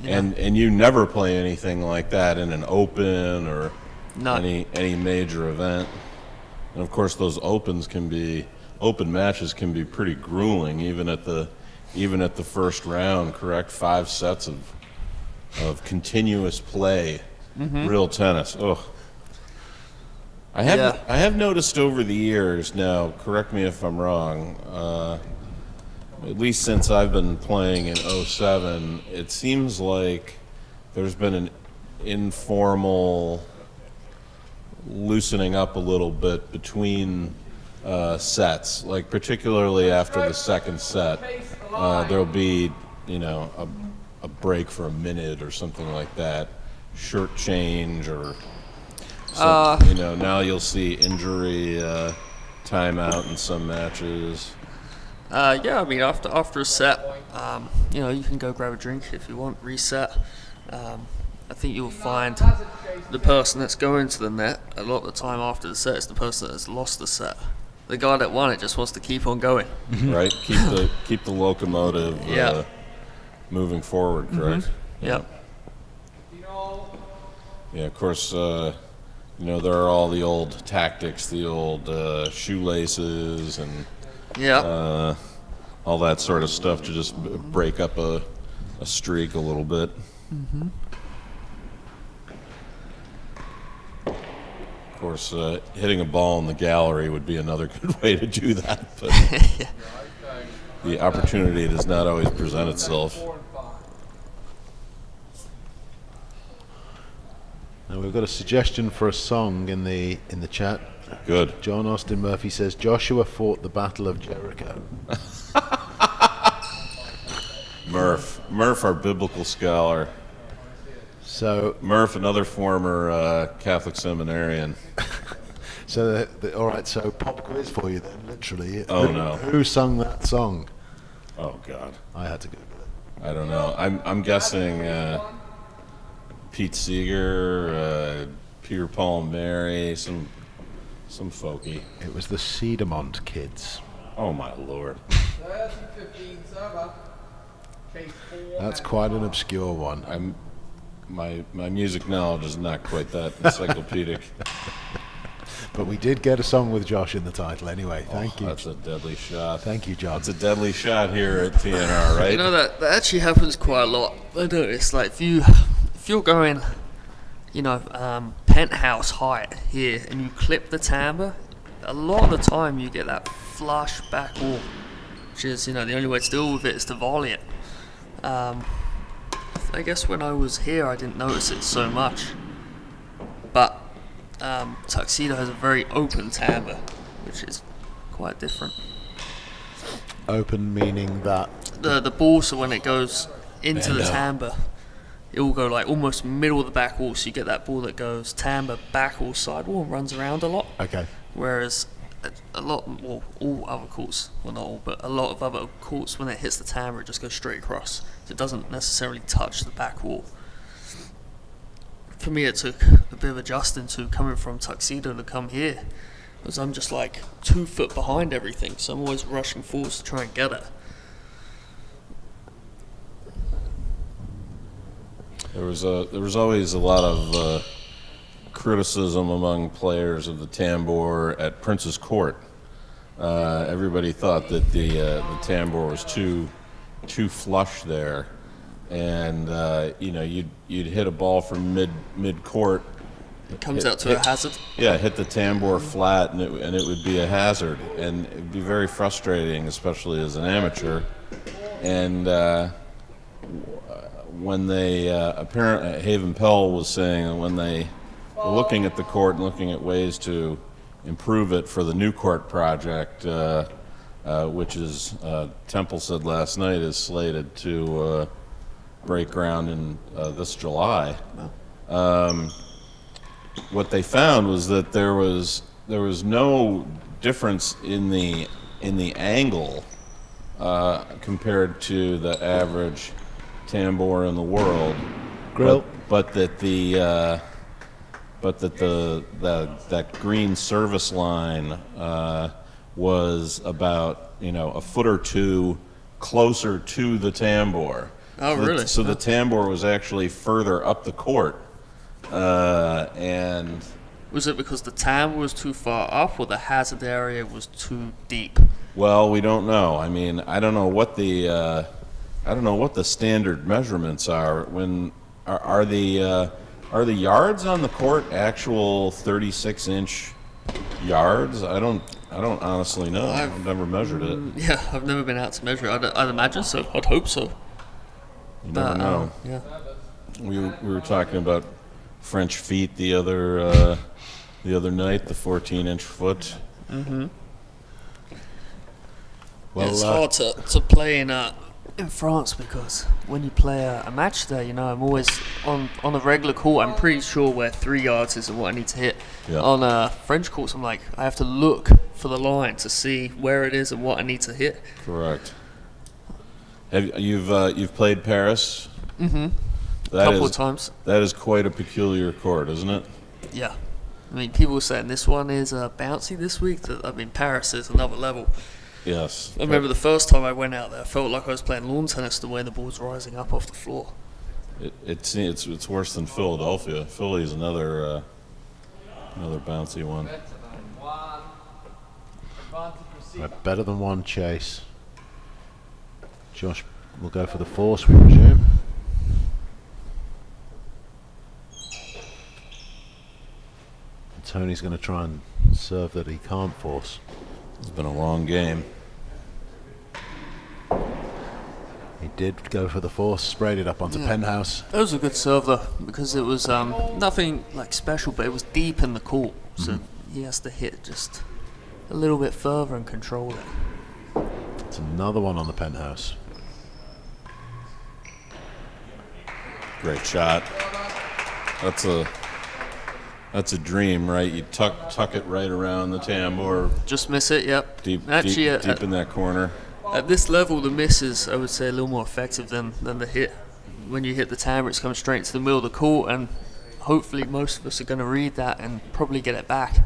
Yeah. And you never play anything like that in an open or No. any major event. And of course, those open matches can be pretty grueling, even at the first round. Correct, 5 sets of continuous play, real tennis. Ugh. I have noticed over the years. Now, correct me if I'm wrong. At least since I've been playing in 07, it seems like there's been an informal loosening up a little bit between sets. Like particularly after the second set, there'll be a break for a minute or something like that, shirt change or. Now you'll see injury timeout in some matches. Yeah, I mean after a set, you can go grab a drink if you want, reset. I think you'll find the person that's going to the net a lot of the time after the set is the person that has lost the set. The guy that won it just wants to keep on going. Right? Keep the locomotive Yeah. moving forward, correct? Yep. Yeah, of course, there are all the old tactics, the old shoelaces and Yeah. all that sort of stuff to just break up a streak a little bit. Of course, hitting a ball in the gallery would be another good way to do that, but the opportunity does not always present itself. Now we've got a suggestion for a song in the chat. Good. John Austin Murphy says Joshua fought the Battle of Jericho. Murph, our biblical scholar. So Murph, another former Catholic seminarian. So all right. So pop quiz for you then, literally. Oh, no. Who sung that song? Oh God, I had to Google it. I don't know. I'm guessing Pete Seeger, Peter, Paul, and Mary, some folky. It was the Cedarmont Kids. Oh my Lord. 30-15 server. Chase 4. That's quite an obscure one. My music knowledge is not quite that encyclopedic. But we did get a song with Josh in the title anyway. Thank you. That's a deadly shot. Thank you, John. That's a deadly shot here at TNR, right? You know that actually happens quite a lot. I notice, like if you're going, penthouse height here, and you clip the timbre, a lot of the time you get that flush back wall, which is the only way to deal with it is to volley it. I guess when I was here, I didn't notice it so much, but Tuxedo has a very open timbre, which is quite different. Open meaning that The ball, so when it goes into the timbre, it will go like almost middle of the back wall, so you get that ball that goes timbre, back wall, side wall, and runs around a lot. okay. Whereas all other courts, well not all, but a lot of other courts, when it hits the timbre, it just goes straight across. So it doesn't necessarily touch the back wall. For me, it took a bit of adjusting to coming from Tuxedo to come here, because I'm just like 2 foot behind everything, so I'm always rushing forwards to try and get it. There was always a lot of criticism among players of the tambour at Prince's Court. Everybody thought that the tambour was too flush there, and you'd hit a ball from mid court. It comes out to a hazard. Yeah, hit the tambour flat, and it would be a hazard, and it'd be very frustrating, especially as an amateur. And when they apparently Haven Pell was saying that when they were looking at the court and looking at ways to improve it for the new court project, which is Temple said last night is slated to break ground in this July. What they found was that there was no difference in the angle compared to the average tambour in the world, Grill. but that that green service line was about a foot or two closer to the tambour. Oh, really? So the tambour was actually further up the court, and Was it because the timbre was too far up, or the hazard area was too deep? well, we don't know. I mean, I don't know what the standard measurements are. When are the yards on the court actual 36-inch yards? I don't honestly know. I've never measured it. Yeah, I've never been out to measure it. I'd imagine so. I'd hope so. You never know. Yeah. We were talking about French feet the other night, the 14-inch foot. Well, It's hard to play in France, because when you play a match there, I'm always on a regular court. I'm pretty sure where 3 yards is and what I need to hit. Yeah. On French courts, I'm like, I have to look for the line to see where it is and what I need to hit. Correct. You've played Paris? Mm-hmm. That Couple is- of times. That is quite a peculiar court, isn't it? Yeah. I mean, people were saying this one is bouncy this week. Paris is another level. Yes. I remember the first time I went out there, I felt like I was playing lawn tennis the way the ball's rising up off the floor. It's worse than Philadelphia. Philly's another bouncy one. better than one chase. Josh will go for the force, we presume. Tony's going to try and serve that he can't force. It's been a long game. He did go for the force, sprayed it up onto Penthouse. It was a good serve though, because it was nothing like special, but it was deep in the court, so he has to hit just a little bit further and control it. It's another one on the Penthouse. Great shot. That's a dream, right? You tuck it right around the tambour, Just miss it, yep. deep Actually, deep in that corner. at this level, the miss is, I would say, a little more effective than the hit. When you hit the tambour, it's coming straight into the middle of the court, and hopefully most of us are going to read that and probably get it back.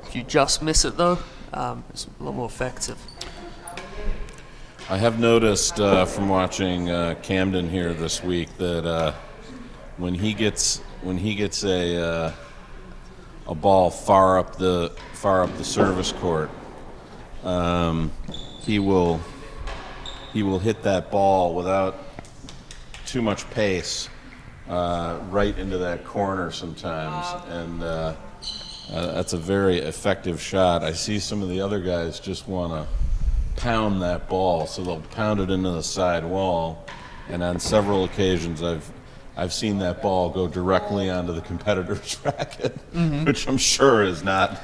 If you just miss it, though, it's a lot more effective. I have noticed from watching Camden here this week that when he gets a ball far up the service court, he will hit that ball without too much pace right into that corner sometimes, and that's a very effective shot. I see some of the other guys just want to pound that ball, so they'll pound it into the side wall, and on several occasions I've seen that ball go directly onto the competitor's racket, which I'm sure is not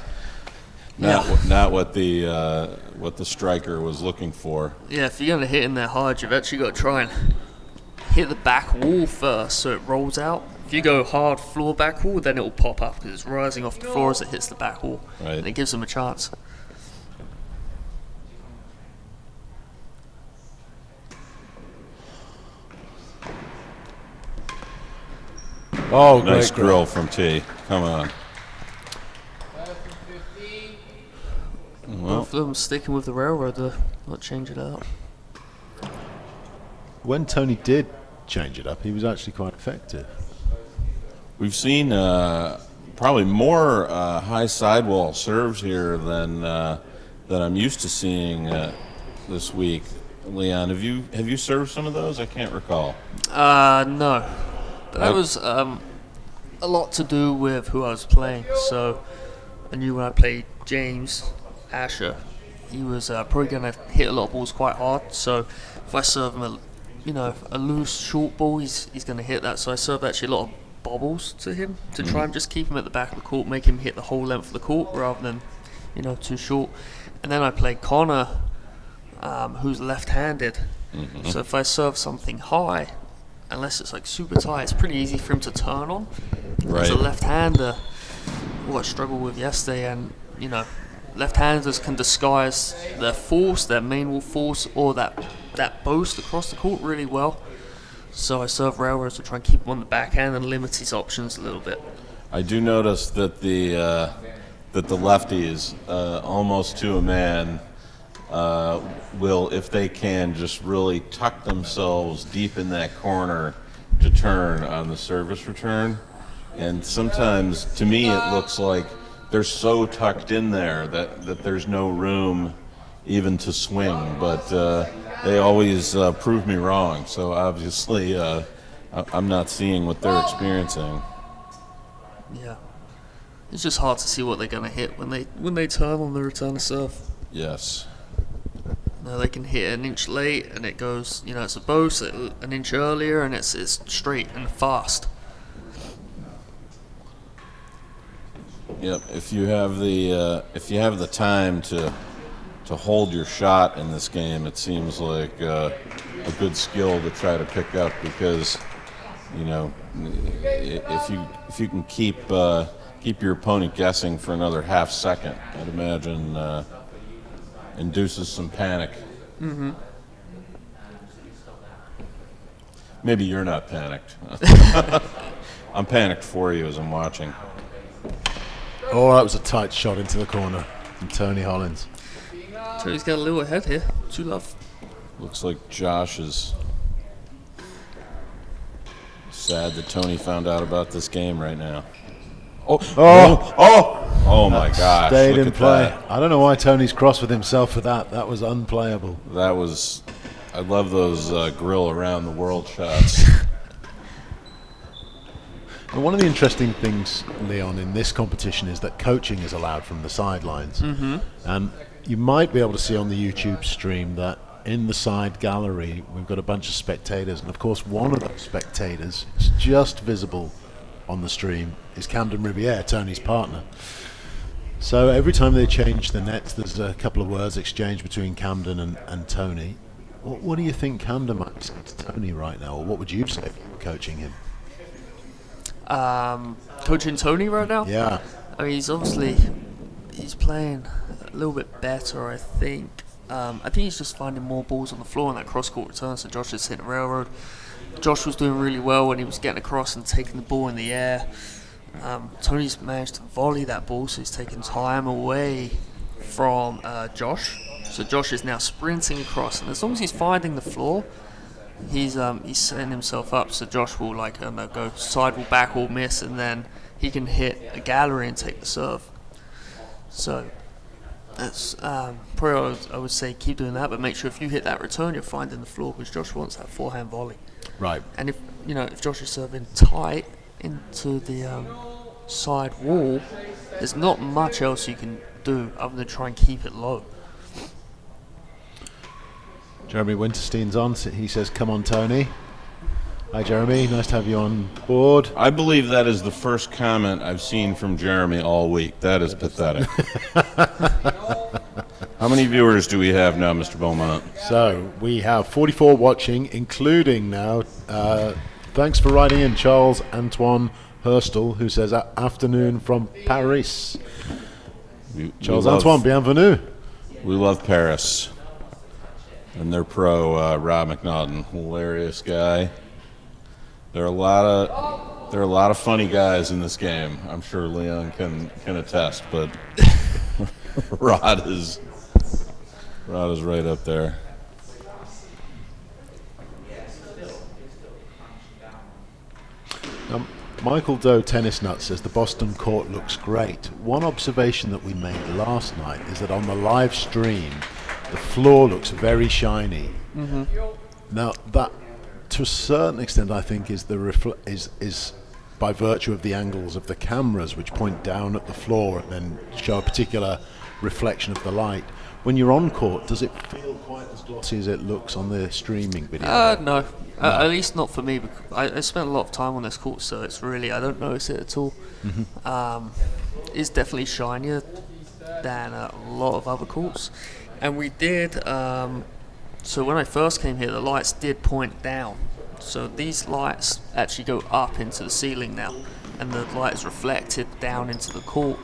what the striker was looking for. Yeah, if you're going to hit in there hard, you've actually got to try and hit the back wall first so it rolls out. If you go hard floor back wall, then it will pop up because it's rising off the floor as it hits the back wall. Right. And it gives them a chance. Oh, Nice great grill from T. Come on. Well, Both of them sticking with the railroad, though, not change it out. When Tony did change it up, he was actually quite effective. we've seen probably more high sidewall serves here than I'm used to seeing this week. Leon, have you served some of those? I can't recall. No. But that was a lot to do with who I was playing. So I knew when I played James Asher, he was probably going to hit a lot of balls quite hard. So if I serve him a loose short ball, he's going to hit that. So I served actually a lot of bobbles to him to try and just keep him at the back of the court, make him hit the whole length of the court rather than too short. And then I played Connor, who's left-handed. So if I serve something high, unless it's like super tight, it's pretty easy for him to turn on. Right. As a left-hander, what I struggled with yesterday, and left-handers can disguise their force, their main wall force, or that boast across the court really well. So I serve railroads to try and keep him on the backhand and limit his options a little bit. I do notice that the lefties, almost to a man, will, if they can, just really tuck themselves deep in that corner to turn on the service return. And sometimes, to me, it looks like they're so tucked in there that there's no room even to swing. But they always prove me wrong. So obviously, I'm not seeing what they're experiencing. Yeah, it's just hard to see what they're going to hit when they turn on the return of serve. Yes. They can hit an inch late and it goes, it's a boast, an inch earlier and it's straight and fast. Yep. If you have the time to hold your shot in this game, it seems like a good skill to try to pick up, because if you can keep your opponent guessing for another half second, I'd imagine induces some panic. Mm-hmm. Maybe you're not panicked. I'm panicked for you as I'm watching. Oh, that was a tight shot into the corner from Tony Hollins. Tony's got a little ahead here. 2-love. Looks like Josh is sad that Tony found out about this game right now. Oh my gosh. Stayed look in at play. that. I don't know why Tony's cross with himself for that. That was unplayable. That was, I love those grill around the world shots. And one of the interesting things, Leon, in this competition is that coaching is allowed from the sidelines. And you might be able to see on the YouTube stream that in the side gallery we've got a bunch of spectators, and of course one of those spectators is just visible on the stream is Camden Riviere, Tony's partner. So every time they change the nets, there's a couple of words exchanged between Camden and Tony. What do you think Camden might say to Tony right now, or what would you say if you were coaching him? Coaching Tony right now? Yeah. I mean, he's playing a little bit better, I think. I think he's just finding more balls on the floor in that cross-court return, so Josh is hitting the railroad. Josh was doing really well when he was getting across and taking the ball in the air. Tony's managed to volley that ball, so he's taking time away from Josh. So Josh is now sprinting across, and as long as he's finding the floor, he's setting himself up. So Josh will go sidewall, backwall, miss, and then he can hit a gallery and take the serve. So that's probably I would say keep doing that, but make sure if you hit that return, you're finding the floor, because Josh wants that forehand volley. Right. And if Josh is serving tight into the side wall, there's not much else you can do other than try and keep it low. Jeremy Winterstein's on. He says, "Come on, Tony." Hi, Jeremy. Nice to have you on board. I believe that is the first comment I've seen from Jeremy all week. That is pathetic. How many viewers do we have now, Mr. Beaumont? So we have 44 watching, including now. Thanks for writing in, Charles Antoine Hurstel, who says afternoon from Paris. Charles Antoine, bienvenue. We love Paris. And their pro, Rob McNaughton, hilarious guy. There are a lot of funny guys in this game. I'm sure Leon can attest, but Rod is right up there. Michael Doe Tennis Nut says the Boston court looks great. One observation that we made last night is that on the live stream, the floor looks very shiny. Now that, to a certain extent, I think is is by virtue of the angles of the cameras, which point down at the floor and then show a particular reflection of the light. When you're on court, does it feel quite as glossy as it looks on the streaming video? No. At least not for me, because I spent a lot of time on this court, so it's really, I don't notice it at all. It's definitely shinier than a lot of other courts. And we did, so when I first came here, the lights did point down. So these lights actually go up into the ceiling now, and the light is reflected down into the court.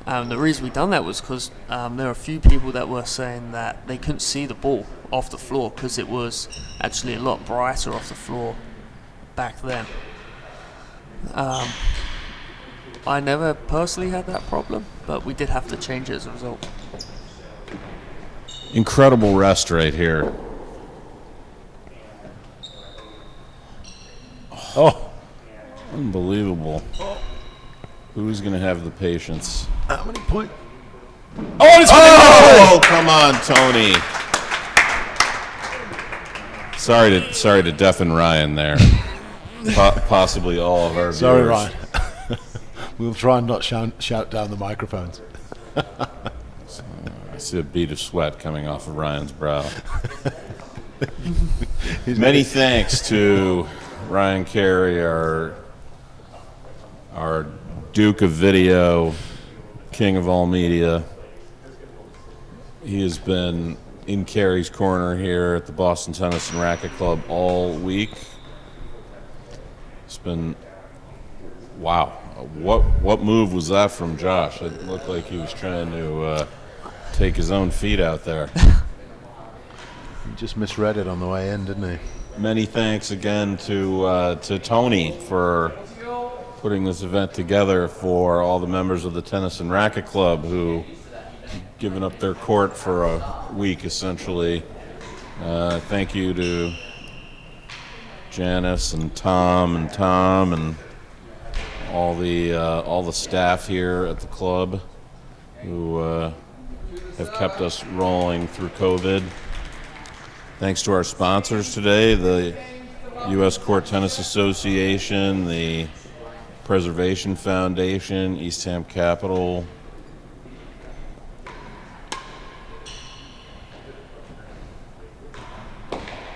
The reason we done that was because there are a few people that were saying that they couldn't see the ball off the floor because it was actually a lot brighter off the floor back then. I never personally had that problem, but we did have to change it as a result. Incredible rest right here. Oh, unbelievable. Who's going to have the patience? how many points? Oh, come on, Tony. Sorry to deafen Ryan there. Possibly all of our viewers. Sorry, Ryan. We'll try and not shout down the microphones. I see a bead of sweat coming off of Ryan's brow. Many thanks to Ryan Carey, our Duke of Video, King of all media. He has been in Carey's corner here at the Boston Tennis and Racket Club all week. It's been, wow. What move was that from Josh? It looked like he was trying to take his own feet out there. He just misread it on the way in, didn't he? Many thanks again to Tony for putting this event together, for all the members of the Tennis and Racket Club who given up their court for a week essentially. Thank you to Janice and Tom and all the staff here at the club who have kept us rolling through COVID. Thanks to our sponsors today, the U.S. Court Tennis Association, the Preservation Foundation, Eastham Capital.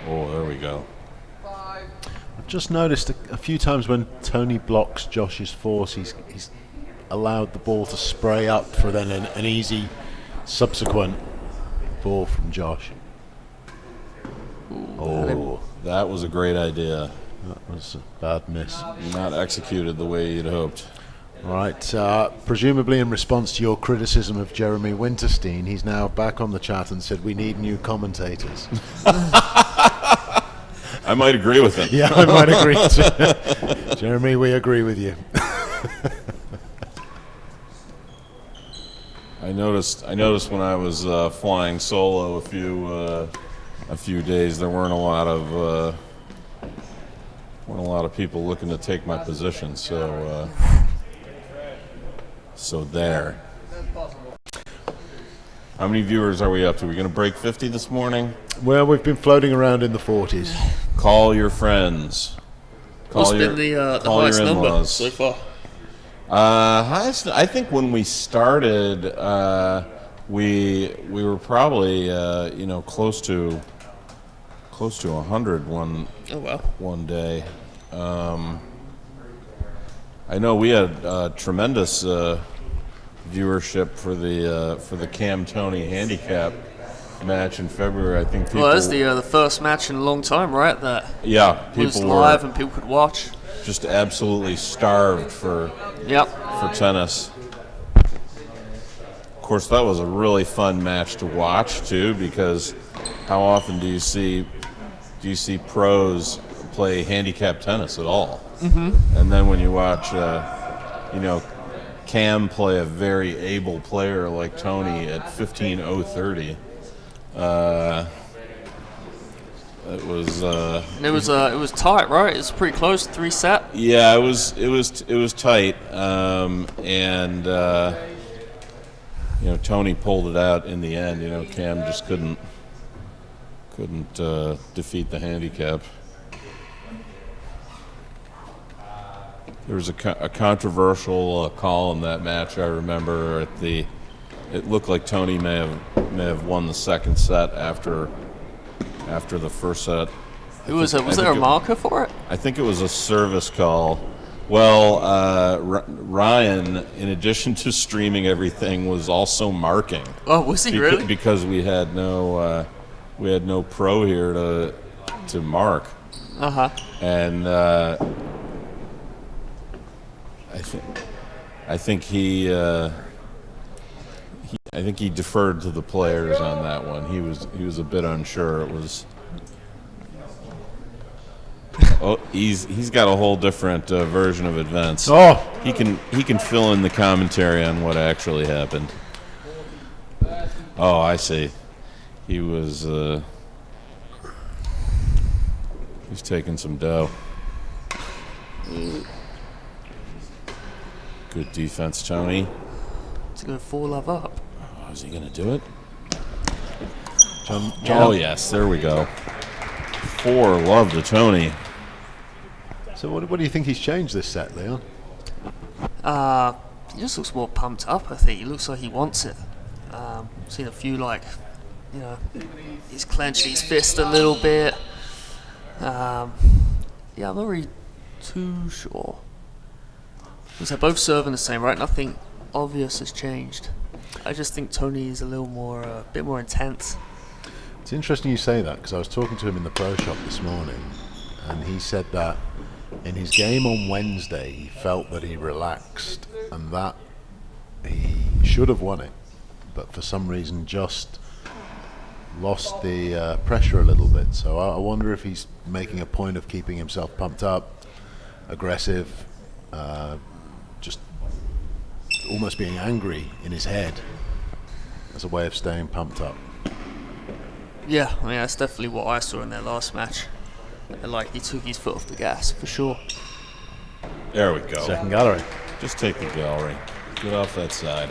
Oh, there we go. I've just noticed a few times when Tony blocks Josh's force, he's allowed the ball to spray up for then an easy subsequent ball from Josh. Oh, that was a great idea. That was a bad miss. Not executed the way you'd hoped. All right, presumably in response to your criticism of Jeremy Winterstein, he's now back on the chat and said we need new commentators. I might agree with him. Yeah, I might agree too. Jeremy, we agree with you. I noticed when I was flying solo a few days, there weren't a lot of people looking to take my position. So there. How many viewers are we up to? Are we going to break 50 this morning? Well, we've been floating around in the 40s. Call your friends. What's been the highest number so far? Highest. I think when we started, we were probably close to 100 one day. I know we had tremendous viewership for the Cam Tony handicap match in February. I think people. Well, that's the first match in a long time, right? That was people live were and people could watch. just absolutely starved for tennis. Of course, that was a really fun match to watch too, because how often do you see pros play handicap tennis at all? Mm-hmm. And then when you watch, Cam play a very able player like Tony at 15:030. It was tight, right? It was pretty close, 3 set. Yeah, it was tight, Tony pulled it out in the end. Cam just couldn't defeat the handicap. There was a controversial call in that match. I remember it looked like Tony may have won the second set after the first set. Was there a marker for it? I think it was a service call. Well, Ryan, in addition to streaming everything, was also marking. Oh, was he really? Because we had no pro here to mark. And I think he deferred to the players on that one. He was a bit unsure. It was. Oh, he's got a whole different version of events. Oh, he can fill in the commentary on what actually happened. Oh, I see. He was he's taking some dough. Good defense, Tony. He's going to 4-love up. Oh, is he going to do it? John. Oh, yes. There we go. 4-love to Tony. So what do you think he's changed this set, Leon? He just looks more pumped up, I think. He looks like he wants it. Seen a few, he's clenched his fist a little bit. I'm not really too sure. Because they're both serving the same, right? Nothing obvious has changed. I just think Tony is a bit more intense. It's interesting you say that, because I was talking to him in the pro shop this morning, and he said that in his game on Wednesday, he felt that he relaxed and that he should have won it, but for some reason just lost the pressure a little bit. So I wonder if he's making a point of keeping himself pumped up, aggressive, just almost being angry in his head as a way of staying pumped up. Yeah, I mean, that's definitely what I saw in their last match. He took his foot off the gas, for sure. There we go. Second gallery. Just take the gallery. Get off that side.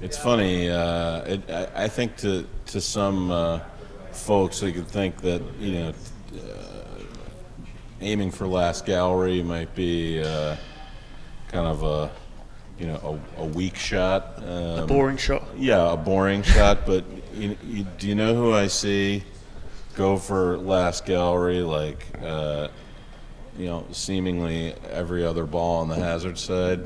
It's funny. I think to some folks, they could think that aiming for last gallery might be kind of a weak shot. A boring shot. Yeah, a boring shot. But do you know who I see go for last gallery like seemingly every other ball on the hazard side?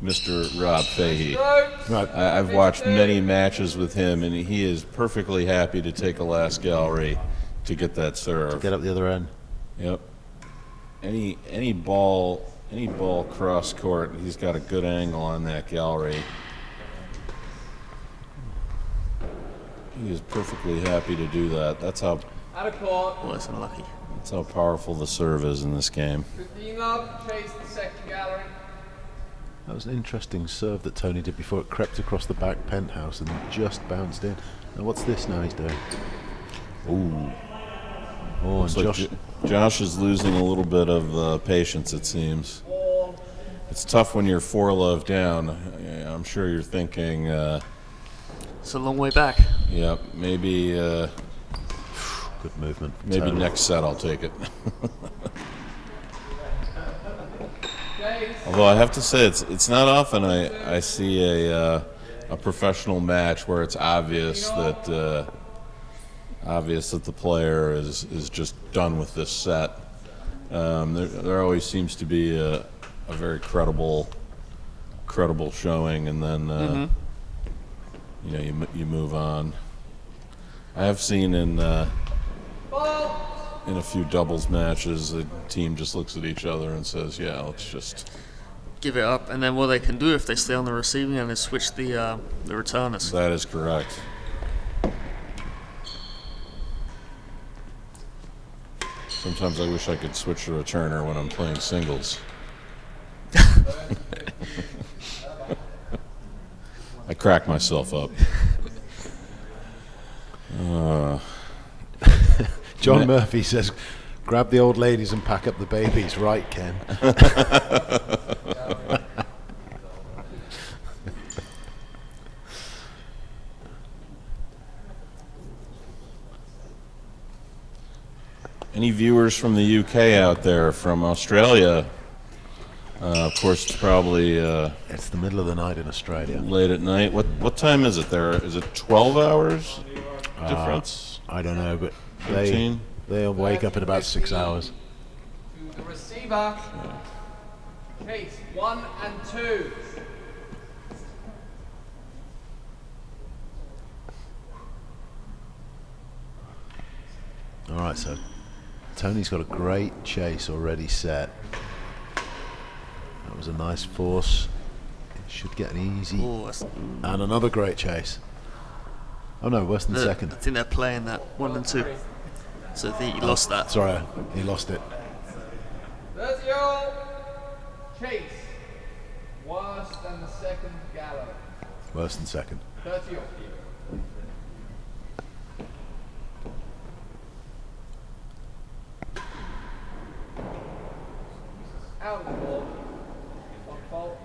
Mr. Rob Fahey. Right. I've watched many matches with him, and he is perfectly happy to take a last gallery to get that serve. Get up the other end. Yep. Any ball cross court, he's got a good angle on that gallery. He is perfectly happy to do that. That's how Out of court. Oh, that's unlucky. that's how powerful the serve is in this game. 15 love, chase the second gallery. That was an interesting serve that Tony did before it crept across the back penthouse and just bounced in. Now what's this now he's doing? Ooh. Oh, and It's like Josh. Josh is losing a little bit of patience, it seems. It's tough when you're 4-love down. I'm sure you're thinking, It's a long way back. yeah, maybe Good movement. maybe Tony. next set I'll take it. Chase. Although I have to say, it's not often I see a professional match where it's obvious that the player is just done with this set. There always seems to be a very credible showing, and then you move on. I have seen in a few doubles matches, the team just looks at each other and says, "Yeah, let's just." Give it up, and then what they can do if they stay on the receiving end is switch the returners. That is correct. Sometimes I wish I could switch the returner when I'm playing singles. I crack myself up. John Murphy says, grab the old ladies and pack up the babies. Right, Ken. Any viewers from the UK out there, from Australia? Of course, it's probably It's the middle of the night in Australia. late at night. What time is it there? Is it 12 hours difference? I don't know, but 13? they'll wake up in about 6 hours. To the receiver. Chase 1 and 2. All right, so Tony's got a great chase already set. That was a nice force. It should get an easy. Oh, that's, And another great chase. Oh no, worse than I second. think they're playing that 1 and 2. So I think he lost that. Sorry, he lost it. 30 all. Chase. Worse than the second gallery. Worse than second. 30 all. Out of the ball. One fault.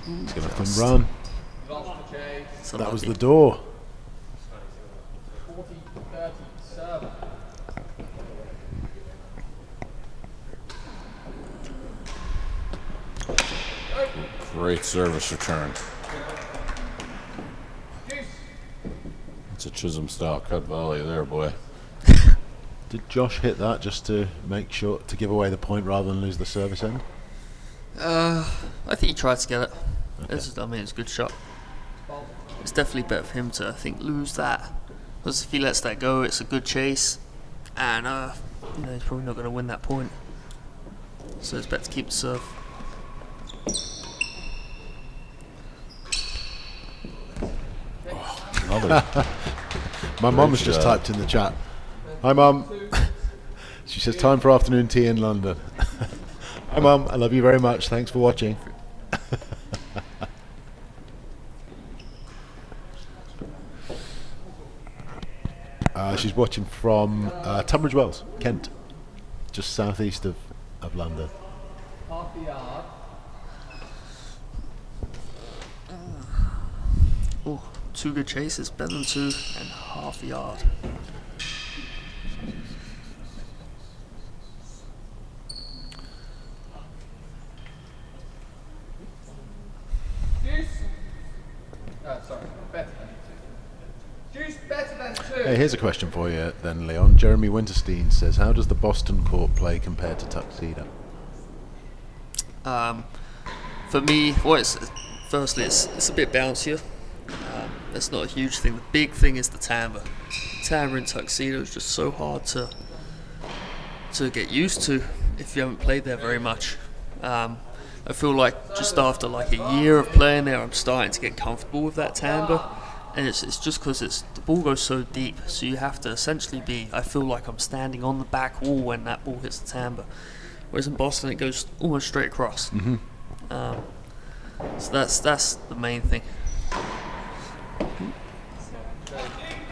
He's going to have to run. Lost the chase. It's That was the unlucky. door. 40-30 server. Great service return. Deuce. It's a Chisholm style cut volley there, boy. Did Josh hit that just to make sure to give away the point rather than lose the service end? I think he tried to get it. It's a good shot. It's definitely better for him to, I think, lose that. Because if he lets that go, it's a good chase. And, he's probably not going to win that point. So it's better to keep the serve. My mum's just job. typed in the chat. Hi, Mum. She says, time for afternoon tea in London. Hi, Mum. I love you very much. Thanks for watching. She's watching from Tunbridge Wells, Kent, just southeast of London. Half a yard. Oh, 2 good chases, better than 2.5 yard. Juice. Sorry, better than 2. Juice better than 2. Hey, here's a question for you then, Leon. Jeremy Winterstein says, how does the Boston court play compared to Tuxedo? For me, firstly, it's a bit bouncier. That's not a huge thing. The big thing is the timbre. Timbre in Tuxedo is just so hard to get used to if you haven't played there very much. I feel like just after like a year of playing there, I'm starting to get comfortable with that timbre, and it's just because the ball goes so deep, so you have to essentially I feel like I'm standing on the back wall when that ball hits the timbre. Whereas in Boston, it goes almost straight across. So that's the main thing.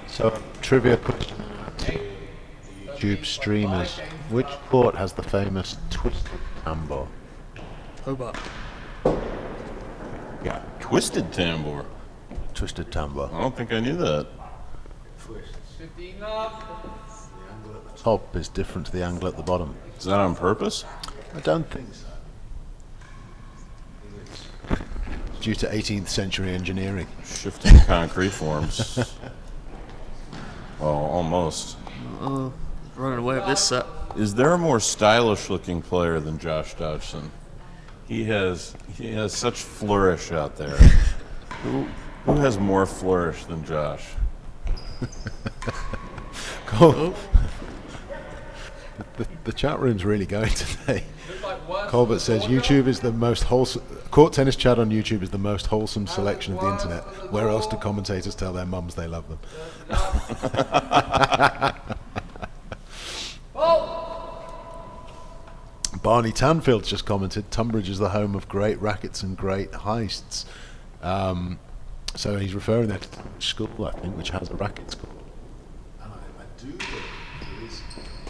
So, trivia question to YouTube streamers. Which court has the famous twisted tambour? Hobart. Yeah, Twisted tambour. twisted tambour. I don't think I knew that. 15 love. Top is different to the angle at the bottom. Is that on purpose? I don't think so. Due to 18th century engineering. Shifting concrete forms. Well, almost. Running away with this set. Is there a more stylish looking player than Josh Dodgson? He has such flourish out there. Who has more flourish than Josh? Cool. The chat room's really going today. Colbert says YouTube is the most wholesome. Court tennis chat on YouTube is the most wholesome selection of the internet. Where else do commentators tell their mums they love them? Barney Tanfield's just commented, Tunbridge is the home of great rackets and great heists. So he's referring there to Tunbridge School, I think, which has a racket school. And I do think there is a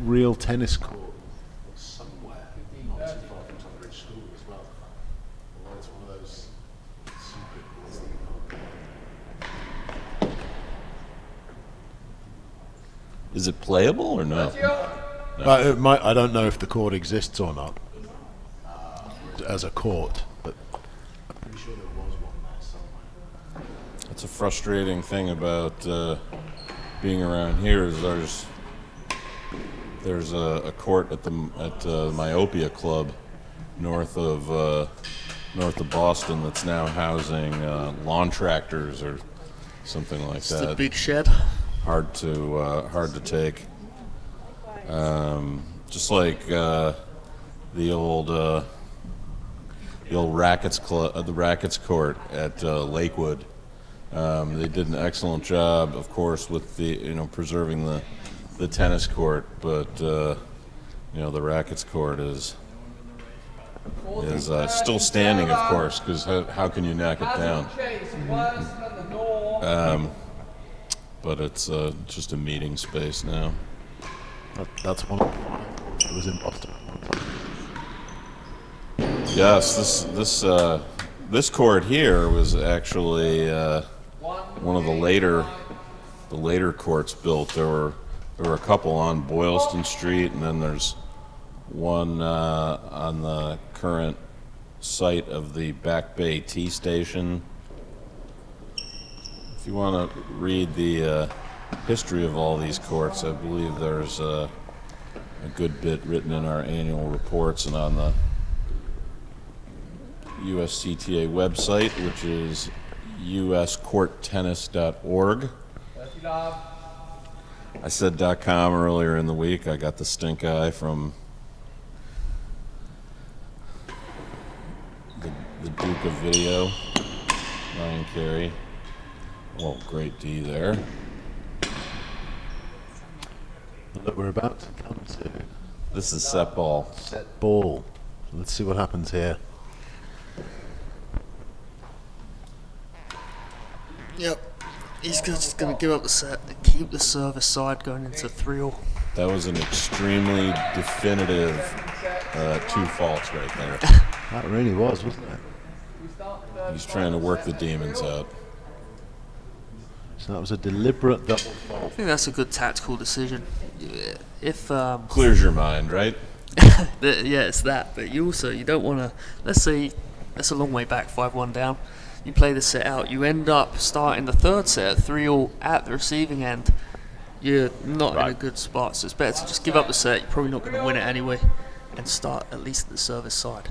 real tennis court somewhere not too far from Tunbridge School as well. Although it's one of those secret courts that you can't. Is it playable or no? I don't know if the court exists or not as a court, but I'm pretty sure there was one there somewhere. That's a frustrating thing about being around here. Is there's a court at the Myopia Club north of Boston that's now housing lawn tractors or something like It's that. the big shed. Hard to take. Just like the old rackets the rackets court at Lakewood. They did an excellent job, of course, with preserving the tennis court, but the rackets court is still standing, of course, because how can you knock it down? But it's just a meeting space now. That's one of it was in Boston. Yes, this court here was actually one of the later courts built. There were a couple on Boylston Street, and then there's one on the current site of the Back Bay Tea Station. If you want to read the history of all these courts, I believe there's a good bit written in our annual reports and on the USCTA website, which is uscourttennis.org. I said .com earlier in the week. I got the stink eye from the Duke of Video, Ryan Carey. Well, great D there. Look, we're about to come to This is set ball. set ball. Let's see what happens here. Yep. He's just going to give up the set and keep the service side going into 3-all. That was an extremely definitive 2 faults right there. That really was, wasn't it? He's trying to work the demons out. So that was a deliberate double fault. I think that's a good tactical decision. If Clears your mind, right? yeah, it's that. But you don't want to. Let's say that's a long way back, 5-1 down. You play the set out. You end up starting the third set at 3-all at the receiving end. You're not in a good spot, so it's better to just give up the set. You're probably not going to win it anyway, and start at least at the service side.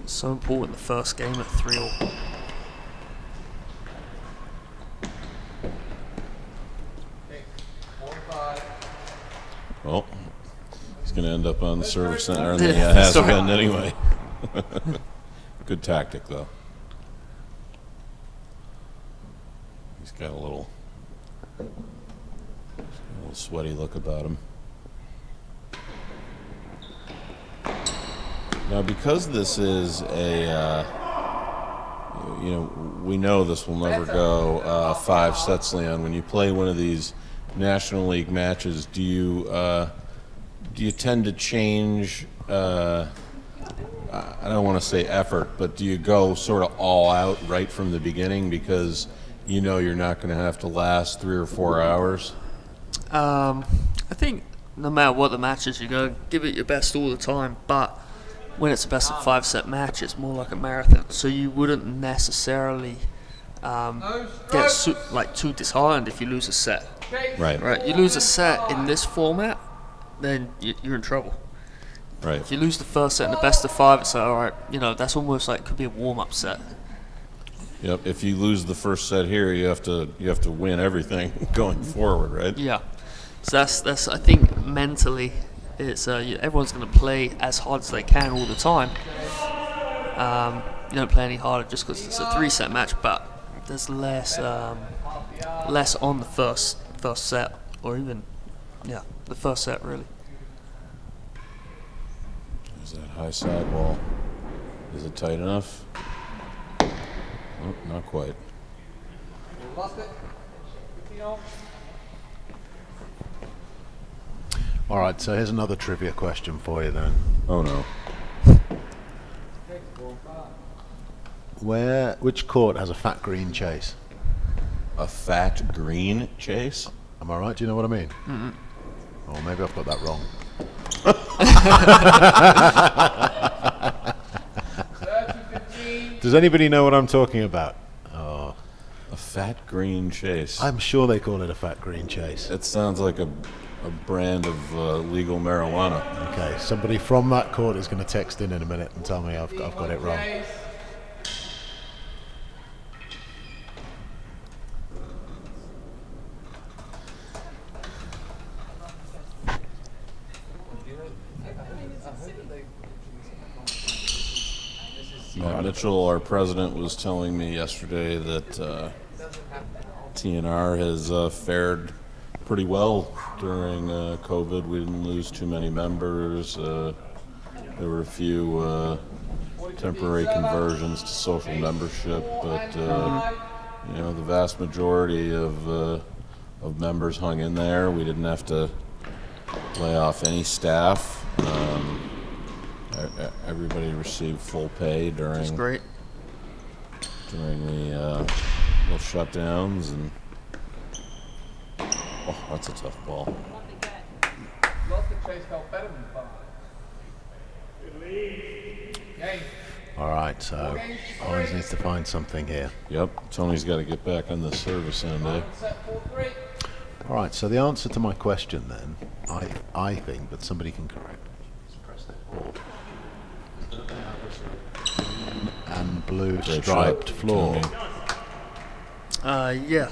It's so important the first game at 3-all. Well, he's going to end up on the service center and the hazard end anyway. Good tactic, though. He's got a little sweaty look about him. Now, because this is a, we know this will never go 5 sets, Leon. When you play one of these National League matches, do you tend to change? I don't want to say effort, but do you go sort of all out right from the beginning because you know you're not going to have to last 3 or 4 hours? I think no matter what the match is, you go give it your best all the time. But when it's a best of 5 set match, it's more like a marathon. So you wouldn't necessarily get too disheartened if you lose a set. Right. Right. You lose a set in this format, then you're in trouble. Right. If you lose the first set in the best of 5, it's like, all right, that's almost like could be a warm-up set. Yep. If you lose the first set here, you have to win everything going forward, right? Yeah. So that's I think mentally, it's everyone's going to play as hard as they can all the time. You don't play any harder just because it's a 3-set match, but there's less on the first set, or even the first set really. Is that high sidewall? Is it tight enough? Oh, not quite. All right, so here's another trivia question for you then. Oh no. Which court has a fat green chase? A fat green chase? Am I right? Do you know what I mean? Mm-hmm. Or maybe I've got that wrong. Does anybody know what I'm talking about? Oh, A fat green chase. I'm sure they call it a fat green chase. It sounds like a brand of legal marijuana. Okay, somebody from that court is going to text in a minute and tell me I've got it wrong. Matt Mitchell, our president, was telling me yesterday that TNR has fared pretty well during COVID. We didn't lose too many members. There were a few temporary conversions to social membership, but the vast majority of members hung in there. We didn't have to lay off any staff. Everybody received full pay That's during great. the little shutdowns, and that's a tough ball. All right, so Hollins needs to find something here. Yep, Tony's got to get back on the service end, eh? All right, so the answer to my question then, I think, but somebody can correct me, is press that ball. And blue Great striped shot, floor. Tony. Yeah.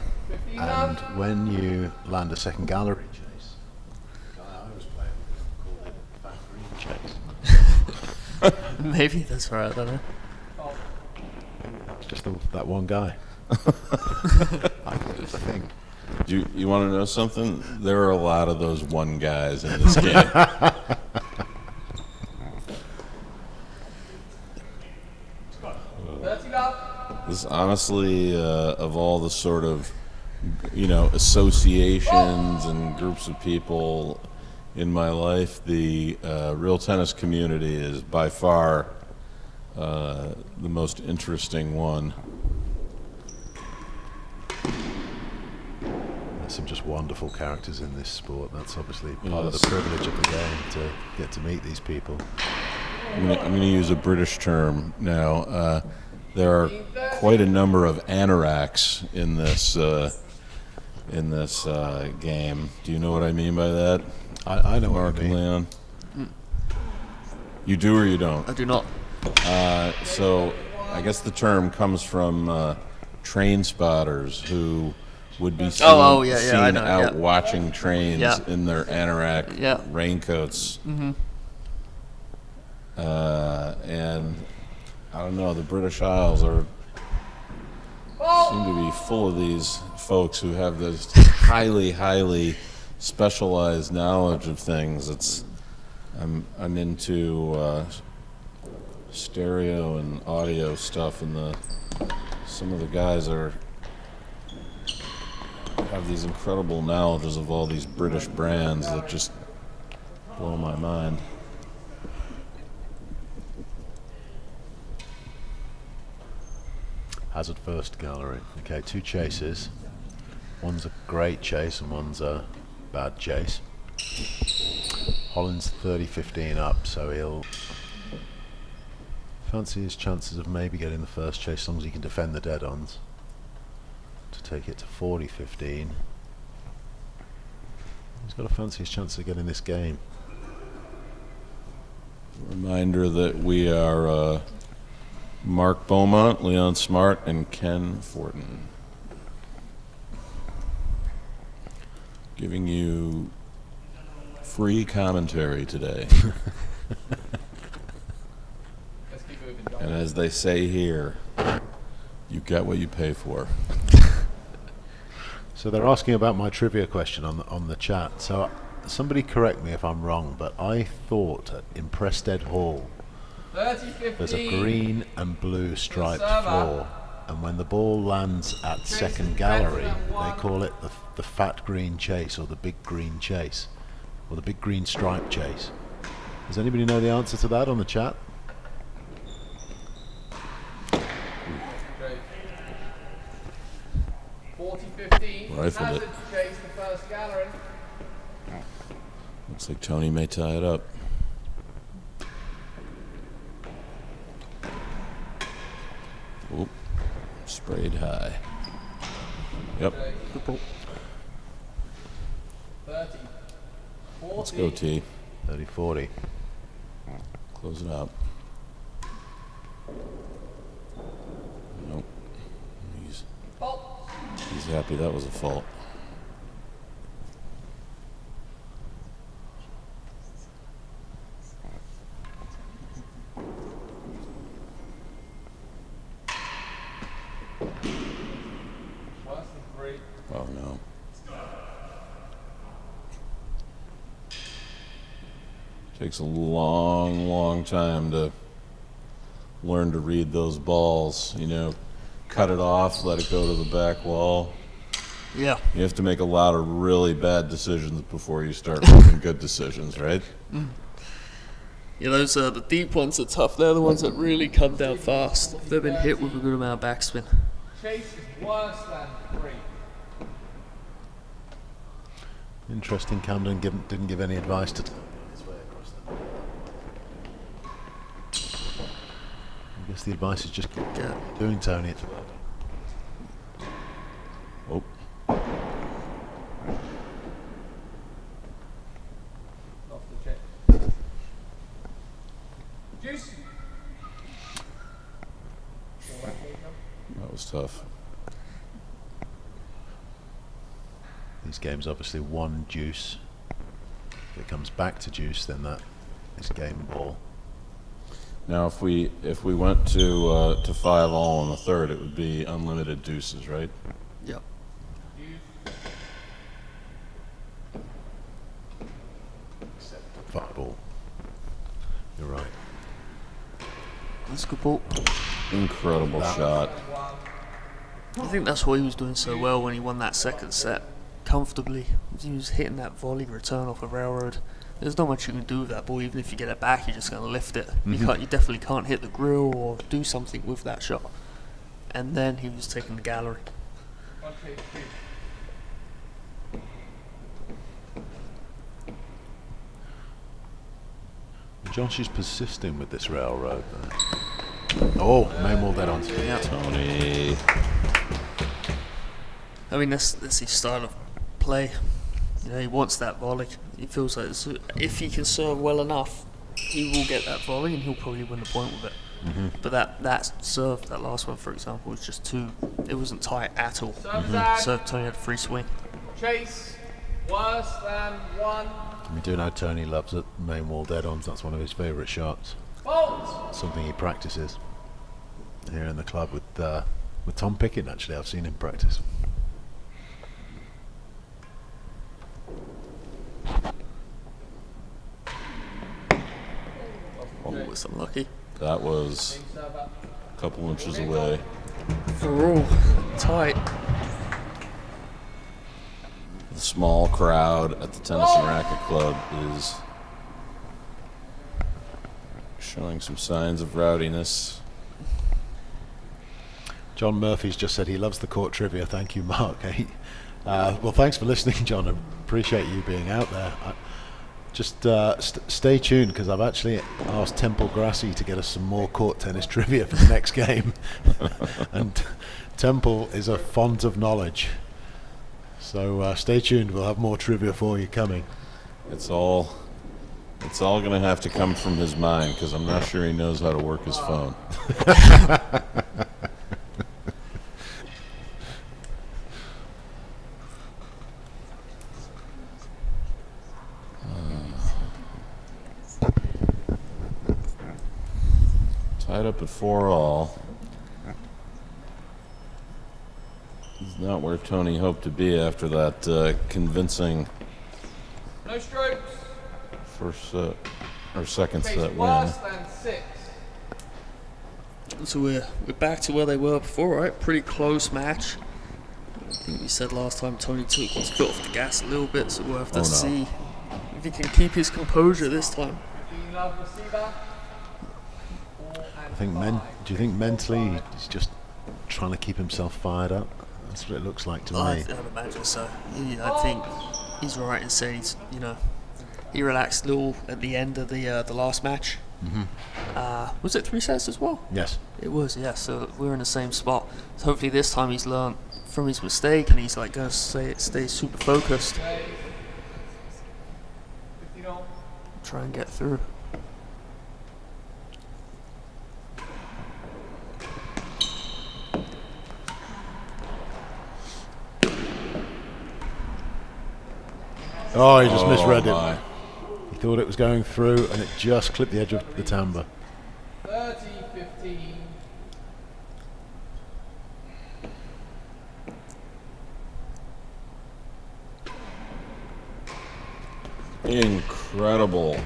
And when you land a second gallery chase, the guy I was playing with called it fat green chase. Maybe that's right. I don't know. It's just that one guy. I thought it was a thing. You want to know something? There are a lot of those one guys in this game. honestly, of all the sort of, associations and groups of people in my life, the real tennis community is by far the most interesting one. There's some just wonderful characters in this sport. That's obviously part of the privilege of the game, to get to meet these people. I'm going to use a British term now. There are quite a number of anoraks in this game. Do you know what I mean by that? I know Mark what you and mean. Leon? You do or you don't? I do not. So I guess the term comes from train spotters who would be seen, I know, out yeah. watching trains Yeah. in their anorak Yeah. raincoats. And I don't know, the British Isles seem to be full of these folks who have this highly specialized knowledge of things. I'm into stereo and audio stuff, and some of the guys have these incredible knowledges of all these British brands that just blow my mind. Hazard first gallery. Okay, 2 chases. One's a great chase and one's a bad chase. Hollins 30-15 up, so he'll fancy his chances of maybe getting the first chase as long as he can defend the dead-ons. To take it to 40-15. He's got to fancy his chances of getting this game. Reminder that we are Mark Beaumont, Leon Smart, and Ken Fortin. Giving you free commentary today. Let's keep moving. And as they say here, you get what you pay for. So they're asking about my trivia question on the chat. So somebody correct me if I'm wrong, but I thought at Imprestead Hall 30-15. there's a green and blue striped floor, and when the ball lands at second gallery, they call it the fat green chase, or the big green chase, or the big green stripe chase. Does anybody know the answer to that on the chat? Great. 40-15. Rifled it. Hazard chase the first gallery. Looks like Tony may tie it up. Oop. Sprayed high. Yep. 30. 40. Let's go, T. 30-40. Close it out. Nope. He's happy that was a fault. Worse than 3. Oh no. Takes a long time to learn to read those balls. Cut it off, let it go to the back wall. Yeah. You have to make a lot of really bad decisions before you start making good decisions, right? Yeah, those the deep ones are tough. They're the ones that really come down fast. They've been hit with a good amount of backspin. Chase is worse than 3. Interesting. Camden didn't give any advice to. I guess the advice is just keep doing Tony. It's Oh. Off the check. Juice. That was tough. These games obviously one deuce. If it comes back to deuce, then that is game ball. Now, if we went to 5-all on the third, it would be unlimited deuces, right? Yep. Fuck ball. You're right. That's a good ball. Incredible shot. I think that's why he was doing so well when he won that second set comfortably. He was hitting that volley return off a railroad. There's not much you can do with that ball. Even if you get it back, you're just going to lift it. You definitely can't hit the grill or do something with that shot. And then he was taking the gallery. Josh is persisting with this railroad. Oh, main wall dead on. Yeah. Tony. I mean, that's his style of play. You know, he wants that volley. He feels like if he can serve well enough, he will get that volley and he'll probably win the point with it. But that serve, that last one, for example, was just too. It wasn't tight at all. So Tony had a free swing. Chase, worse than 1. We do know Tony loves it, main wall dead-ons. That's one of his favourite shots. Fault. Something he practices here in the club with Tom Pickett. Actually, I've seen him practice. Oh, it's unlucky. That was a couple inches away. For all tight. The small crowd at the Tennis and Racket Club is showing some signs of rowdiness. John Murphy's just said he loves the court trivia. Thank you, Mark. Well, thanks for listening, John. I appreciate you being out there. Just stay tuned, because I've actually asked Temple Grassi to get us some more court tennis trivia for the next game. And Temple is a font of knowledge. So stay tuned. We'll have more trivia for you coming. It's all going to have to come from his mind, because I'm not sure he knows how to work his phone. Tied up at 4-all. He's not where Tony hoped to be after that convincing No strokes. first set or second Chase, set win. worse than 6. So we're back to where they were before, right? Pretty close match. I think we said last time Tony took his foot off the gas a little bit, so we'll have to see if he can keep his composure this time. Love receiver. I think do you think mentally he's just trying to keep himself fired up? That's what it looks like to me. I'd imagine so. I think he's right in saying he relaxed a little at the end of the last match. Was it 3 sets as well? Yes. It was, yeah. So we're in the same spot. So hopefully this time he's learned from his mistake and he's like going to stay super focused. Try and get through. Oh, he just misread my. it. He thought it was going through and it just clipped the edge of the timbre. 30-15. Incredible.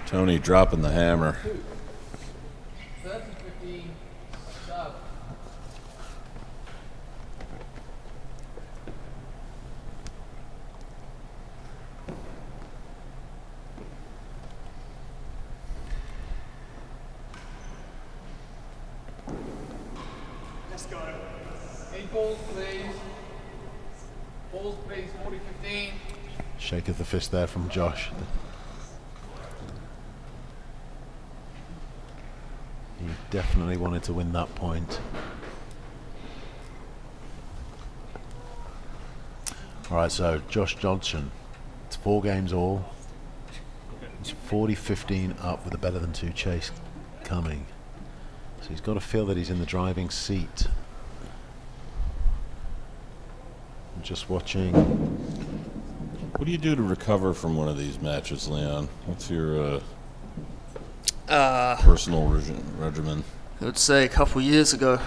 Tony dropping the hammer. 30-15. Sub. Let's go. 8 balls, please. Balls, please. 40-15. Shake of the fist there from Josh. He definitely wanted to win that point. Alright, so Josh Dodgson, it's 4 games all. He's 40-15 up with a better than 2 chase coming. So he's got to feel that he's in the driving seat. I'm just watching. What do you do to recover from one of these matches, Leon? What's your personal regimen? I would say a couple years ago,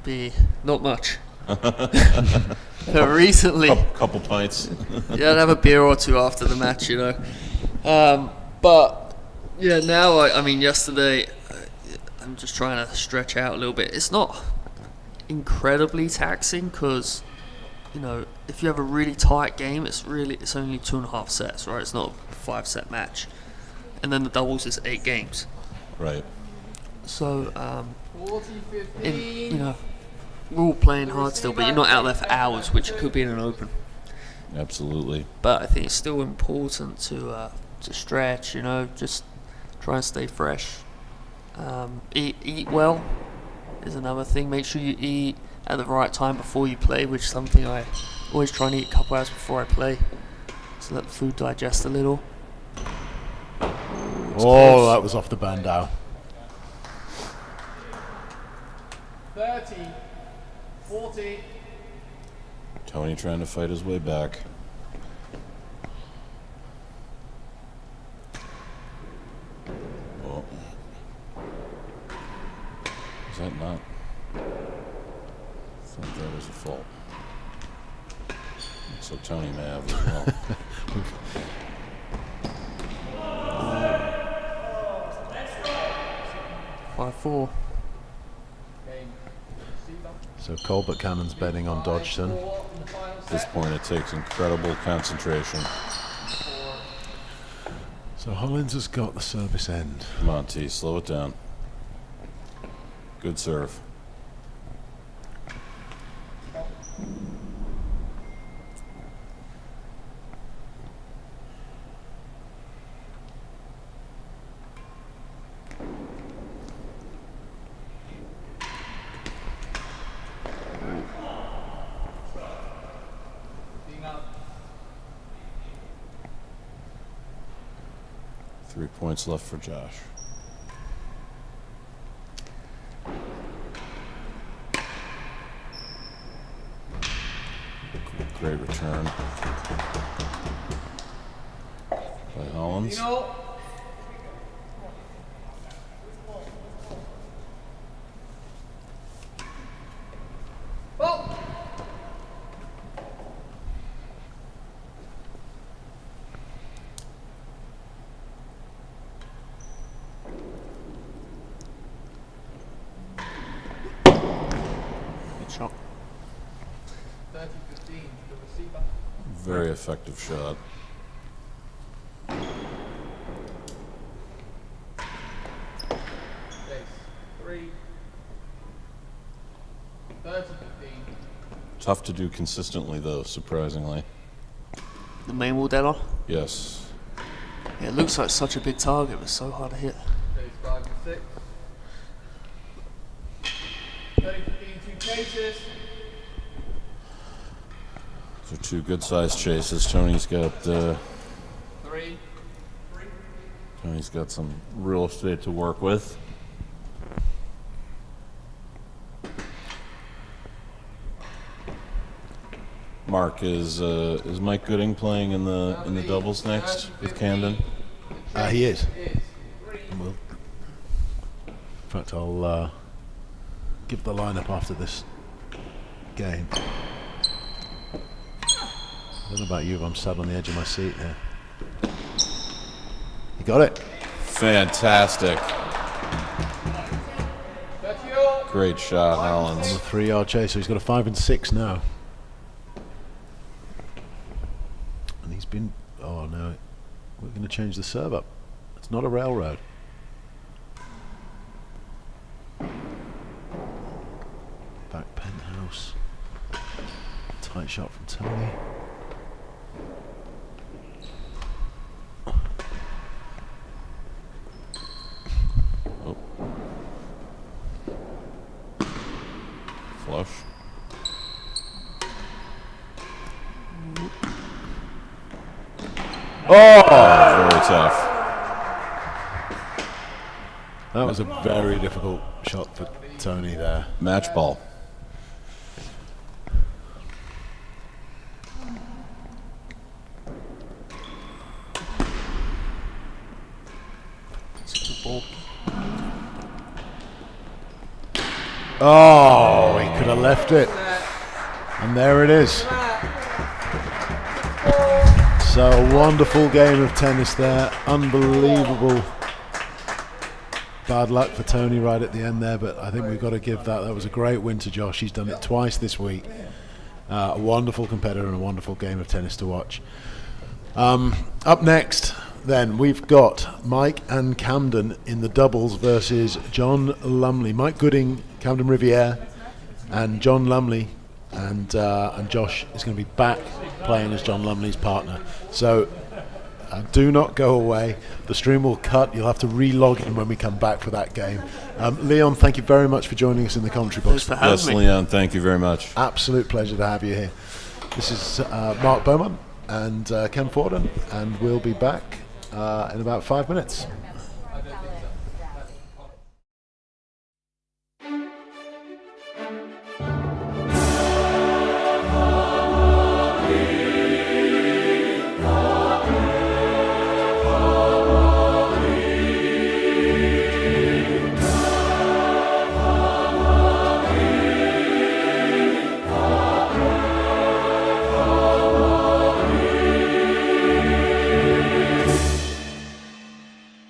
be not much. But recently, Couple pints. yeah, I'd have a beer or two after the match, you know. But yeah, now I mean, yesterday, I and just trying to stretch out a little bit. It's not incredibly taxing because, you know, if you have a really tight game, it's only 2.5 sets, right? It's not a 5-set match, and then the doubles is 8 games. Right. So, 40, 15. you know, we're all playing hard still, but you're not out there for hours, which you could be in an open. Absolutely. But I think it's still important to stretch. You know, just try and stay fresh. Eat well is another thing. Make sure you eat at the right time before you play, which is something I always try and eat a couple hours before I play, so let the food digest a little. Oh, that was off the bandeau. 30, 40. Tony trying to fight his way back. Oh. Is that not? I thought that was a fault. So Tony may have as well. 5-4. So Colbert Cannon's betting on Dodgson. At this point, it takes incredible concentration. So Hollins has got the service end. Come on, T, slow it down. Good serve. Being up. 3 points left for Josh. Great return by Hollins. Oh! Good shot. 30-15 to the receiver. Very effective shot. Base. 3. 30-15. Tough to do consistently, though, surprisingly. The main wall dead on. Yes. Yeah, it looks like such a big target, but so hard to hit. Base 5 and 6. 30-15, 2 cases. Those are 2 good-sized chases. Tony's got 3. Tony's got some real estate to work with. Mark, is Mike Gooding playing in the doubles next with Camden? He is. Well, in fact, I'll give the lineup after this game. I don't know about you, but I'm sat on the edge of my seat here. You got it. Fantastic. Great shot, On Hollins. the 3-yard chase, so he's got a 5 and 6 now. And he's been. Oh no, we're going to change the serve up. It's not a railroad. Back penthouse. Tight shot from Tony. Oh. Flush. Oh, very tough. That was a very difficult shot for Tony there. Match ball. It's a good ball. Oh, he could have left it. And there it is. So a wonderful game of tennis there. Unbelievable bad luck for Tony right at the end there, but I think we've got to give that was a great win to Josh. He's done it twice this week. A wonderful competitor and a wonderful game of tennis to watch. Up next, then, we've got Mike and Camden in the doubles versus John Lumley. Mike Gooding, Camden Riviere, and John Lumley, and Josh is going to be back playing as John Lumley's partner. So do not go away. The stream will cut. You'll have to re-log in when we come back for that game. Leon, thank you very much for joining us in the commentary box. Thanks for having Yes, me. Leon, thank you very much. Absolute pleasure to have you here. This is Mark Beaumont and Ken Forden, and we'll be back in about 5 minutes.